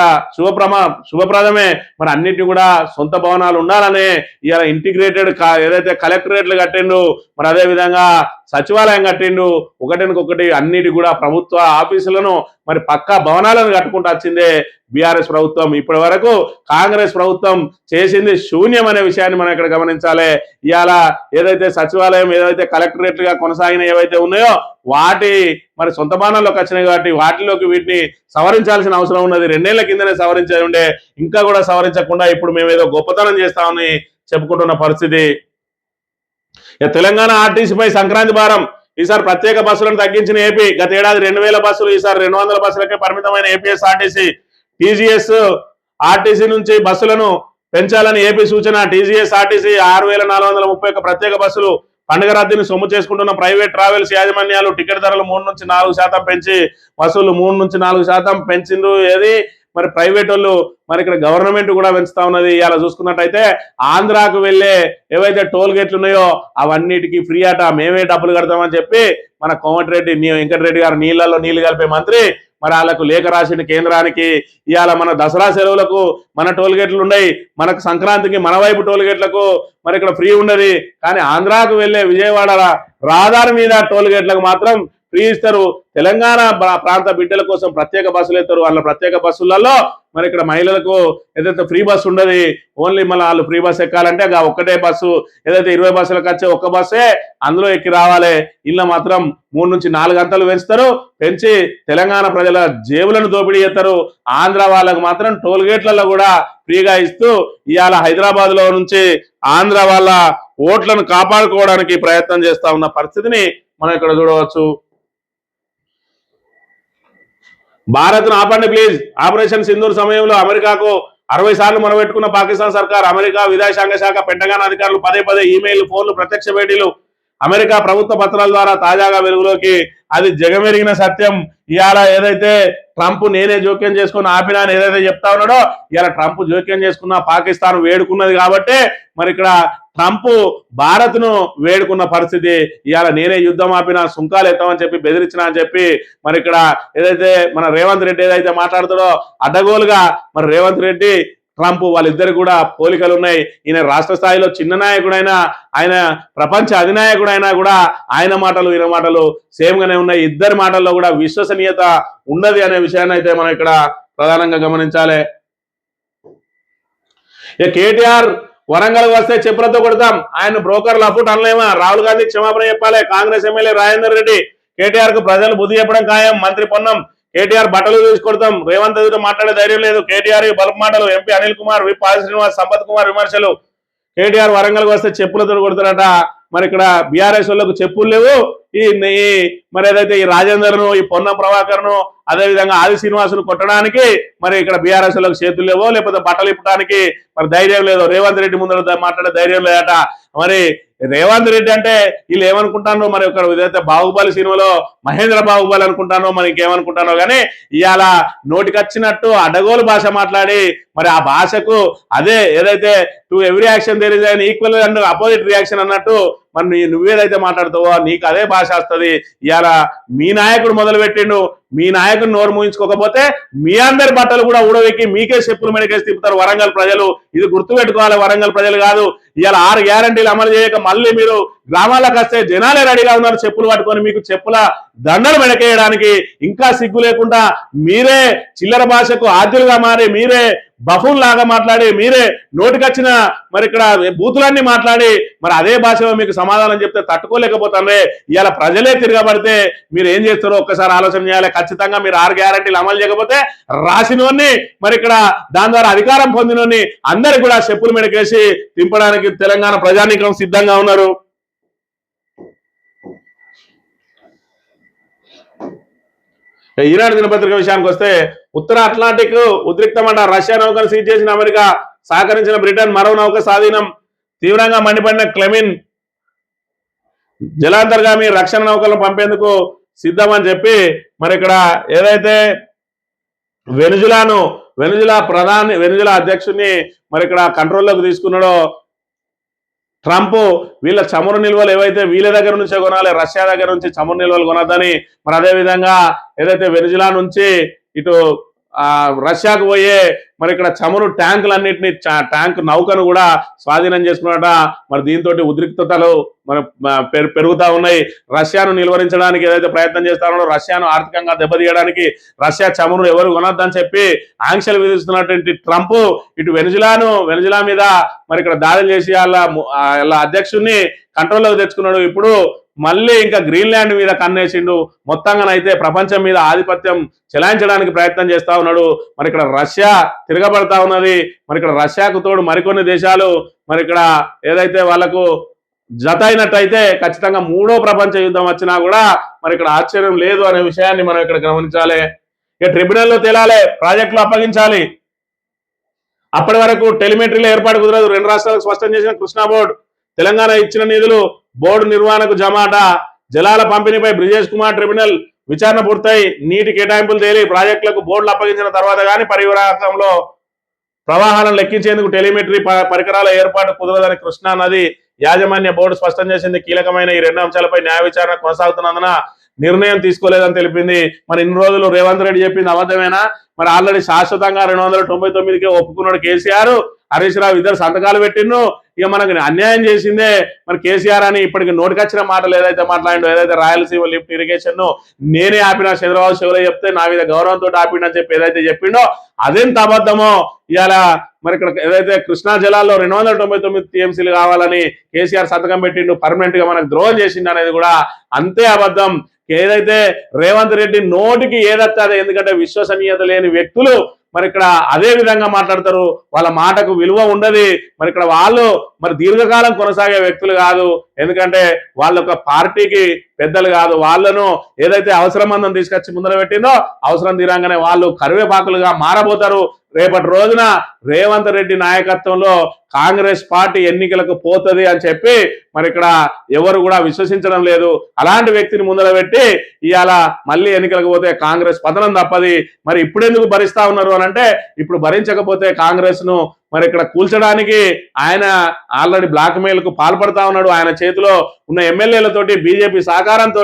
S1: శుభప్రదమే. మరి అన్నిటిని కూడా సొంత భవనాలు ఉండాలనే ఇవాళ ఇంటిగ్రేటెడ్ ఏదైతే కలెక్టరేట్లు కట్టిండు, మరి అదే విధంగా సచివాలయం కట్టిండు. ఒకటికొకటి అన్నిటి కూడా ప్రభుత్వ ఆఫీసులను మరి పక్కా భవనాలను కట్టుకుంటూ వచ్చిందే బీఆర్ఎస్ ప్రభుత్వం. ఇప్పటి వరకు కాంగ్రెస్ ప్రభుత్వం చేసింది శూన్యం అనే విషయాన్ని మనం ఇక్కడ గమనించాలి. ఇవాళ ఏదైతే సచివాలయం ఏదైతే కలెక్టరేట్లుగా కొనసాగిన ఏవైతే ఉన్నాయో వాటి మరి సొంత భవనాల్లోకి వచ్చినాయి కాబట్టి వాటిలోకి వీటిని సవరించాల్సిన అవసరం ఉన్నది. 2 ఏళ్ల కిందనే సవరించే ఉండే, ఇంకా కూడా సవరించకుండా ఇప్పుడు మేము ఏదో గొప్పతనం చేస్తామని చెప్పుకుంటున్న పరిస్థితి. తెలంగాణ ఆర్టీసీపై సంక్రాంతి భారం. ఈసారి ప్రత్యేక బస్సులను తగ్గించిన ఏపీ. గత ఏడాది 2,000 బస్సులు, ఈసారి 200 బస్సులకే పరిమితమైన ఏపీఎస్ఆర్టీసీ. టీజీఎస్ ఆర్టీసీ నుంచి బస్సులను పెంచాలని ఏపీ సూచన. టీజీఎస్ఆర్టీసీ 6,431 ప్రత్యేక బస్సులు. పండుగ రద్దీని సొమ్ము చేసుకుంటున్న ప్రైవేట్ ట్రావెల్స్ యాజమాన్యాలు టికెట్ ధరలు 3 నుంచి 4% పెంచి వసూలు 3 నుంచి 4% పెంచిండ్రు. ఏది మరి ప్రైవేట్ వాళ్ళు మరి ఇక్కడ గవర్నమెంట్ కూడా పెంచుతా ఉన్నది. ఇలా చూసుకున్నట్టయితే ఆంధ్రాకు వెళ్ళే ఏవైతే టోల్ గేట్లు ఉన్నాయో అవన్నిటికీ ఫ్రీ అట, మేమే డబ్బులు కడతామని చెప్పి మన కోమటిరెడ్డి వెంకటరెడ్డి గారు నీళ్లలో నీళ్లు కలిపే మంత్రి మరి వాళ్ళకు లేఖ రాసిన కేంద్రానికి. ఇవాళ మన దసరా సెలవులకు మన టోల్ గేట్లు ఉన్నాయి, మనకు సంక్రాంతికి మన వైపు టోల్ గేట్లకు మరి ఇక్కడ ఫ్రీ ఉండదు. కానీ ఆంధ్రాకు వెళ్ళే విజయవాడ రహదారి మీద టోల్ గేట్లకు మాత్రం ఫ్రీ ఇస్తారు. తెలంగాణ ప్రాంత బిడ్డల కోసం ప్రత్యేక బస్సులు ఎత్తారు. వాళ్ళ ప్రత్యేక బస్సులలో మరి ఇక్కడ మహిళలకు ఏదైతే ఫ్రీ బస్సు ఉండదు. ఓన్లీ మళ్ళీ వాళ్ళు ఫ్రీ బస్సు ఎక్కాలంటే ఒక్కటే బస్సు, ఏదైతే 20 బస్సులకు వచ్చే ఒక్క బస్సే అందులో ఎక్కి రావాలి. ఇలా మాత్రం 3 నుంచి 4 గంటలు పెంచుతారు. పెంచి తెలంగాణ ప్రజల జేబులను దోపిడీ చేస్తారు. ఆంధ్ర వాళ్ళకు మాత్రం టోల్ గేట్లలో కూడా ఫ్రీగా ఇస్తూ ఇవాళ హైదరాబాద్ లో నుంచి ఆంధ్ర వాళ్ళ ఓట్లను కాపాడుకోవడానికి ప్రయత్నం చేస్తా ఉన్న పరిస్థితిని మనం ఇక్కడ చూడవచ్చు. భారత్ను ఆపండి ప్లీజ్. ఆపరేషన్ సింధూర్ సమయంలో అమెరికాకు 60 సార్లు మొరబెట్టుకున్న పాకిస్తాన్ సర్కార్. అమెరికా విదేశాంగ శాఖ, పెంటగాన్ అధికారులు పదే ఈమెయిల్, ఫోన్లు, ప్రత్యక్ష భేటీలు అమెరికా ప్రభుత్వ పత్రాల ద్వారా తాజాగా వెలుగులోకి అది జగమెరిగిన సత్యం. ఇవాళ ఏదైతే ట్రంప్ నేనే జోక్యం చేసుకుని ఆపినా అని ఏదైతే చెప్తా ఉన్నాడో, ఇవాళ ట్రంప్ జోక్యం చేసుకున్న పాకిస్తాన్ వేడుకున్నది కాబట్టి మరి ఇక్కడ ట్రంప్ భారత్ ను వేడుకున్న పరిస్థితి. ఇవాళ నేనే యుద్ధం ఆపినా, సుంకాలు ఎత్తామని చెప్పి బెదిరించినా అని చెప్పి మరి ఇక్కడ ఏదైతే మన రేవంత్ రెడ్డి ఏదైతే మాట్లాడుతాడో అడ్డగోలుగా మరి రేవంత్ రెడ్డి ట్రంప్ వాళ్ళిద్దరు కూడా పోలికలు ఉన్నాయి. ఈయన రాష్ట్ర స్థాయిలో చిన్న నాయకుడైనా, ఆయన ప్రపంచ అధినాయకుడైనా కూడా ఆయన మాటలు ఈయన మాటలు సేమ్ గానే ఉన్నాయి. ఇద్దరి మాటల్లో కూడా విశ్వసనీయత ఉండదు అనే విషయాన్ని అయితే మనం ఇక్కడ ప్రధానంగా గమనించాలి. ఇక కేటీఆర్ వరంగల్ వస్తే చెప్పులతో కొడతాం, ఆయన బ్రోకర్లు అఫుట్ అనలేమా, రాహుల్ గాంధీ క్షమాపణ చెప్పాలి. కాంగ్రెస్ ఎమ్మెల్యే రాజేందర్ రెడ్డి కేటీఆర్ కు ప్రజలు బుద్ధి చెప్పడం ఖాయం. మంత్రి పొన్నం కేటీఆర్ బట్టలు తీసుకొడతాం, రేవంత్ ఎదుట మాట్లాడే ధైర్యం లేదు. కేటీఆర్ బల్బ్ మాటలు. ఎంపీ అనిల్ కుమార్, వి పాల్ శ్రీనివాస్, సంపత్ కుమార్ విమర్శలు. కేటీఆర్ వరంగల్ వస్తే చెప్పులతో కొడతారట. మరి ఇక్కడ బీఆర్ఎస్ వాళ్ళకు చెప్పులు లేవు. ఈ మరి ఏదైతే ఈ రాజేందర్ ను, ఈ పొన్నం ప్రభాకర్ ను, అదేవిధంగా ఆది శ్రీనివాసును కొట్టడానికి మరి ఇక్కడ బీఆర్ఎస్ వాళ్ళకు చేతులు లేవో, లేకపోతే బట్టలు ఇప్పడానికి మరి ధైర్యం లేదు. రేవంత్ రెడ్డి ముందర మాట్లాడే ధైర్యం లేదట. మరి రేవంత్ రెడ్డి అంటే వీళ్ళు ఏమనుకుంటానో, మరి ఒక ఏదైతే బాహుబలి సినిమాలో మహేంద్ర బాహుబలి అనుకుంటానో, మరి ఇంకేమనుకుంటానో కానీ ఇవాళ నోటికొచ్చినట్టు అడ్డగోలు భాష మాట్లాడి మరి ఆ భాషకు అదే ఏదైతే to every action there is an equal and opposite reaction అన్నట్టు మరి నువ్వేదైతే మాట్లాడుతావో నీకు అదే భాష వస్తుంది. ఇవాళ మీ నాయకుడు మొదలు పెట్టిండు, మీ నాయకుడు నోరు మూయించుకోకపోతే మీ అందరి బట్టలు కూడా ఊడవెక్కి మీకే చెప్పులు మెడకేసి తిప్పుతారు వరంగల్ ప్రజలు. ఇది గుర్తుపెట్టుకోవాలి. వరంగల్ ప్రజలు కాదు, ఇవాళ 6 గ్యారంటీలు అమలు చేయక మళ్ళీ మీరు గ్రామాలకు వస్తే జనాలే రెడీగా ఉన్నారు చెప్పులు పట్టుకొని మీకు చెప్పుల దండలు మెడకేయడానికి. ఇంకా సిగ్గు లేకుండా మీరే చిల్లర భాషకు ఆద్యులుగా మారి, మీరే బఫూన్ లాగా మాట్లాడి, మీరే నోటికొచ్చిన మరి ఇక్కడ బూతులన్నీ మాట్లాడి మరి అదే భాషలో మీకు సమాధానం చెప్తే తట్టుకోలేకపోతారే. ఇవాళ ప్రజలే తిరగబడితే మీరు ఏం చేస్తారో ఒక్కసారి ఆలోచన చేయాలి. ఖచ్చితంగా మీరు 6 గ్యారంటీలు అమలు చేయకపోతే రాసినోన్ని మరి ఇక్కడ దాని ద్వారా అధికారం పొందినోన్ని అందరికి కూడా చెప్పులు మెడకేసి తింపడానికి తెలంగాణ ప్రజానీకం సిద్ధంగా ఉన్నారు. ఈనాడు దినపత్రిక విషయానికి వస్తే ఉత్తర అట్లాంటిక్ ఉద్రిక్తమంట. రష్యా నౌకను సీజ్ చేసిన అమెరికా, సహకరించిన బ్రిటన్, మరో నౌక స్వాధీనం. తీవ్రంగా మండిపడిన క్లెమిన్ జలాంతర్గామి రక్షణ నౌకలను పంపేందుకు సిద్ధమని చెప్పి మరి ఇక్కడ ఏదైతే వెనుజులా అధ్యక్షుడిని మరి ఇక్కడ కంట్రోల్లోకి తీసుకున్నాడో ట్రంప్, వీళ్ళ చమురు నిల్వలు ఏవైతే వీళ్ళ దగ్గర నుంచే కొనాలి, రష్యా దగ్గర నుంచి చమురు నిల్వలు కొనద్దని. మరి అదేవిధంగా ఏదైతే వెనుజులా నుంచి ఇటు రష్యాకు పోయే మరి ఇక్కడ చమురు ట్యాంకులన్నింటినీ ట్యాంక్ నౌకను కూడా స్వాధీనం చేసుకున్నట. మరి దీంతో ఉద్రిక్తతలు మరి పెరుగుతా ఉన్నాయి. రష్యాను నిలువరించడానికి ఏదైతే ప్రయత్నం చేస్తారో, రష్యాను ఆర్థికంగా దెబ్బతీయడానికి, రష్యా చమురు ఎవరు కొనొద్దని చెప్పి ఆంక్షలు విధిస్తున్నటువంటి ట్రంప్ ఇటు వెనుజులా మీద మరి ఇక్కడ దాడులు చేసి వాళ్ళ అధ్యక్షుడిని కంట్రోల్లోకి తెచ్చుకున్నాడు. ఇప్పుడు మళ్ళీ ఇంకా గ్రీన్లాండ్ మీద కన్నేసిండు. మొత్తంగానైతే ప్రపంచం మీద ఆధిపత్యం చెలాయించడానికి ప్రయత్నం చేస్తా ఉన్నాడు. మరి ఇక్కడ రష్యా తిరగబడతా ఉన్నది. మరి ఇక్కడ రష్యాకు తోడు మరికొన్ని దేశాలు మరి ఇక్కడ ఏదైతే వాళ్లకు జత అయినట్టయితే ఖచ్చితంగా 3వ ప్రపంచ యుద్ధం వచ్చినా కూడా మరి ఇక్కడ ఆశ్చర్యం లేదు అనే విషయాన్ని మనం ఇక్కడ గమనించాలి. ఇక ట్రిబ్యునల్లో తేలాలి, ప్రాజెక్టులు అప్పగించాలి. అప్పటి వరకు టెలిమెట్రీలో ఏర్పాటు కుదరదు. 2 రాష్ట్రాలకు స్పష్టం చేసిన కృష్ణా బోర్డు. తెలంగాణ ఇచ్చిన నిధులు బోర్డు నిర్వహణకు జమాట. జలాల పంపిణీపై బ్రిజేష్ కుమార్ ట్రిబ్యునల్ విచారణ పూర్తయి నీటి కేటాయింపులు తేలి ప్రాజెక్టులకు బోర్డులు అప్పగించిన తర్వాత కానీ పరివాహకంలో ప్రవాహాలను లెక్కించేందుకు టెలిమెట్రీ పరికరాల ఏర్పాటు కుదరదని కృష్ణా నది యాజమాన్య బోర్డు స్పష్టం చేసింది. కీలకమైన ఈ 2 అంశాలపై న్యాయ విచారణ కొనసాగుతున్నందున నిర్ణయం తీసుకోలేదని తెలిపింది. మరి ఇన్ని రోజులు రేవంత్ రెడ్డి చెప్పింది అబద్ధమేనా? మరి ఆల్రెడీ శాశ్వతంగా 299కే ఒప్పుకున్నాడు కేసీఆర్, హరీష్ రావు ఇద్దరు సంతకాలు పెట్టిండు. ఇక మనకు అన్యాయం చేసిందే మరి కేసీఆర్ అని ఇప్పటికి నోటికొచ్చిన మాటలు ఏదైతే మాట్లాడిండో, ఏదైతే రాయలసీమ లిఫ్ట్ ఇరిగేషన్ నేనే ఆపినా, చంద్రబాబు శివరావు చెప్తే నా మీద గౌరవంతో ఆపిండని చెప్పి ఏదైతే చెప్పిండో అదెంత అబద్ధమో. ఇవాళ మరి ఇక్కడ ఏదైతే కృష్ణా జలాల్లో 299 టీఎంసీలు కావాలని కేసీఆర్ సంతకం పెట్టిండు, పర్మనెంట్ గా మనకు ద్రోహం చేసిండు అనేది కూడా అంతే అబద్ధం. ఏదైతే రేవంత్ రెడ్డి నోటికి ఏదొస్తుంది, ఎందుకంటే విశ్వసనీయత లేని వ్యక్తులు మరి ఇక్కడ అదే విధంగా మాట్లాడతారు. వాళ్ళ మాటకు విలువ ఉండదు. మరి ఇక్కడ వాళ్ళు మరి దీర్ఘకాలం కొనసాగే వ్యక్తులు కాదు. ఎందుకంటే వాళ్ళ ఒక పార్టీకి పెద్దలు కాదు. వాళ్ళను ఏదైతే అవసరమందని తీసుకొచ్చి ముందర పెట్టిందో అవసరం తీరంగానే వాళ్ళు కరివేపాకులుగా మారబోతారు. రేపటి రోజున రేవంత్ రెడ్డి నాయకత్వంలో కాంగ్రెస్ పార్టీ ఎన్నికలకు పోతుంది అని చెప్పి మరి ఇక్కడ ఎవరు కూడా విశ్వసించడం లేదు. అలాంటి వ్యక్తిని ముందర పెట్టి ఇవాళ మళ్ళీ ఎన్నికలకు పోతే కాంగ్రెస్ పతనం తప్పది. మరి ఇప్పుడెందుకు భరిస్తా ఉన్నారు అని అంటే, ఇప్పుడు భరించకపోతే కాంగ్రెస్ ను మరి ఇక్కడ కూల్చడానికి ఆయన ఆల్రెడీ బ్లాక్ మెయిల్ కు పాల్పడతా ఉన్నాడు. ఆయన చేతిలో ఉన్న ఎమ్మెల్యేలతోటి బీజేపీ సహకారంతో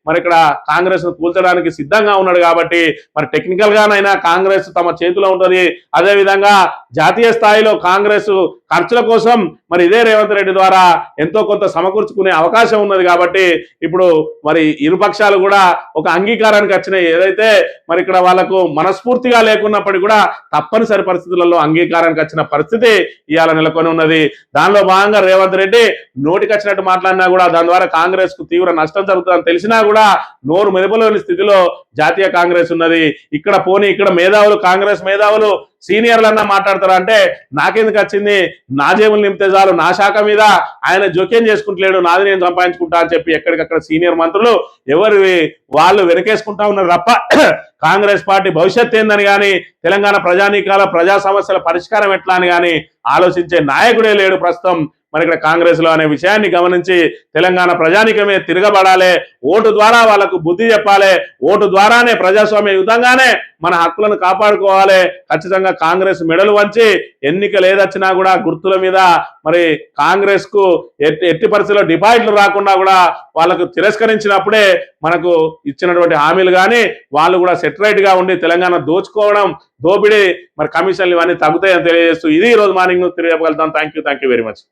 S1: మరి ఇక్కడ కాంగ్రెస్ ను కూల్చడానికి సిద్ధంగా ఉన్నాడు. కాబట్టి మరి టెక్నికల్ గానైనా కాంగ్రెస్ తమ చేతిలో ఉంటుంది. అదే విధంగా జాతీయ స్థాయిలో కాంగ్రెస్ ఖర్చుల కోసం మరి ఇదే రేవంత్ రెడ్డి ద్వారా ఎంతో కొంత సమకూర్చుకునే అవకాశం ఉన్నది. కాబట్టి ఇప్పుడు మరి ఇరుపక్షాలు కూడా ఒక అంగీకారానికి వచ్చినాయి. ఏదైతే మరి ఇక్కడ వాళ్ళకు మనస్ఫూర్తిగా లేకున్నప్పటికీ కూడా తప్పనిసరి పరిస్థితులలో అంగీకారానికి వచ్చిన పరిస్థితి ఇవాళ నెలకొని ఉన్నది. దానిలో భాగంగా రేవంత్ రెడ్డి నోటికి వచ్చినట్టు మాట్లాడినా కూడా దాని ద్వారా కాంగ్రెస్ కు తీవ్ర నష్టం జరుగుతుందని తెలిసినా కూడా నోరు మెదపలేని స్థితిలో జాతీయ కాంగ్రెస్ ఉన్నది. ఇక్కడ పోనీ ఇక్కడ మేధావులు, కాంగ్రెస్ మేధావులు సీనియర్లన్నా మాట్లాడతారా అంటే, నాకెందుకు వచ్చింది, నా జేబులు నింపితే చాలు, నా శాఖ మీద ఆయన జోక్యం చేసుకుంటలేడు, నాది నేను సంపాదించుకుంటా అని చెప్పి ఎక్కడికక్కడ సీనియర్ మంత్రులు ఎవరు వాళ్ళు వెనకేసుకుంటా ఉన్నారు తప్ప కాంగ్రెస్ పార్టీ భవిష్యత్ ఏందని కానీ, తెలంగాణ ప్రజానీకాల ప్రజా సమస్యల పరిష్కారం ఎట్లా అని కానీ ఆలోచించే నాయకుడే లేడు ప్రస్తుతం మరి ఇక్కడ కాంగ్రెస్ లో అనే విషయాన్ని గమనించి తెలంగాణ ప్రజానికమే తిరగబడాలి. ఓటు ద్వారా వాళ్ళకు బుద్ధి చెప్పాలి. ఓటు ద్వారానే ప్రజాస్వామ్య యుతంగానే మన హక్కులను కాపాడుకోవాలి. ఖచ్చితంగా కాంగ్రెస్ మెడలు వంచి ఎన్నికలు ఏదొచ్చినా కూడా గుర్తుల మీద మరి కాంగ్రెస్ కు ఎట్టి పరిస్థితుల్లో డిపాజిట్లు రాకుండా కూడా వాళ్ళకు తిరస్కరించినప్పుడే మనకు ఇచ్చినటువంటి హామీలు కానీ వాళ్ళు కూడా సెటరైట్ గా ఉండి తెలంగాణ దోచుకోవడం, దోపిడీ, మరి కమిషన్లు ఇవన్నీ తగ్గుతాయని తెలియజేస్తూ ఇది ఈ రోజు మార్నింగ్ తెలియజేయగలుగుతాం. Thank you very much.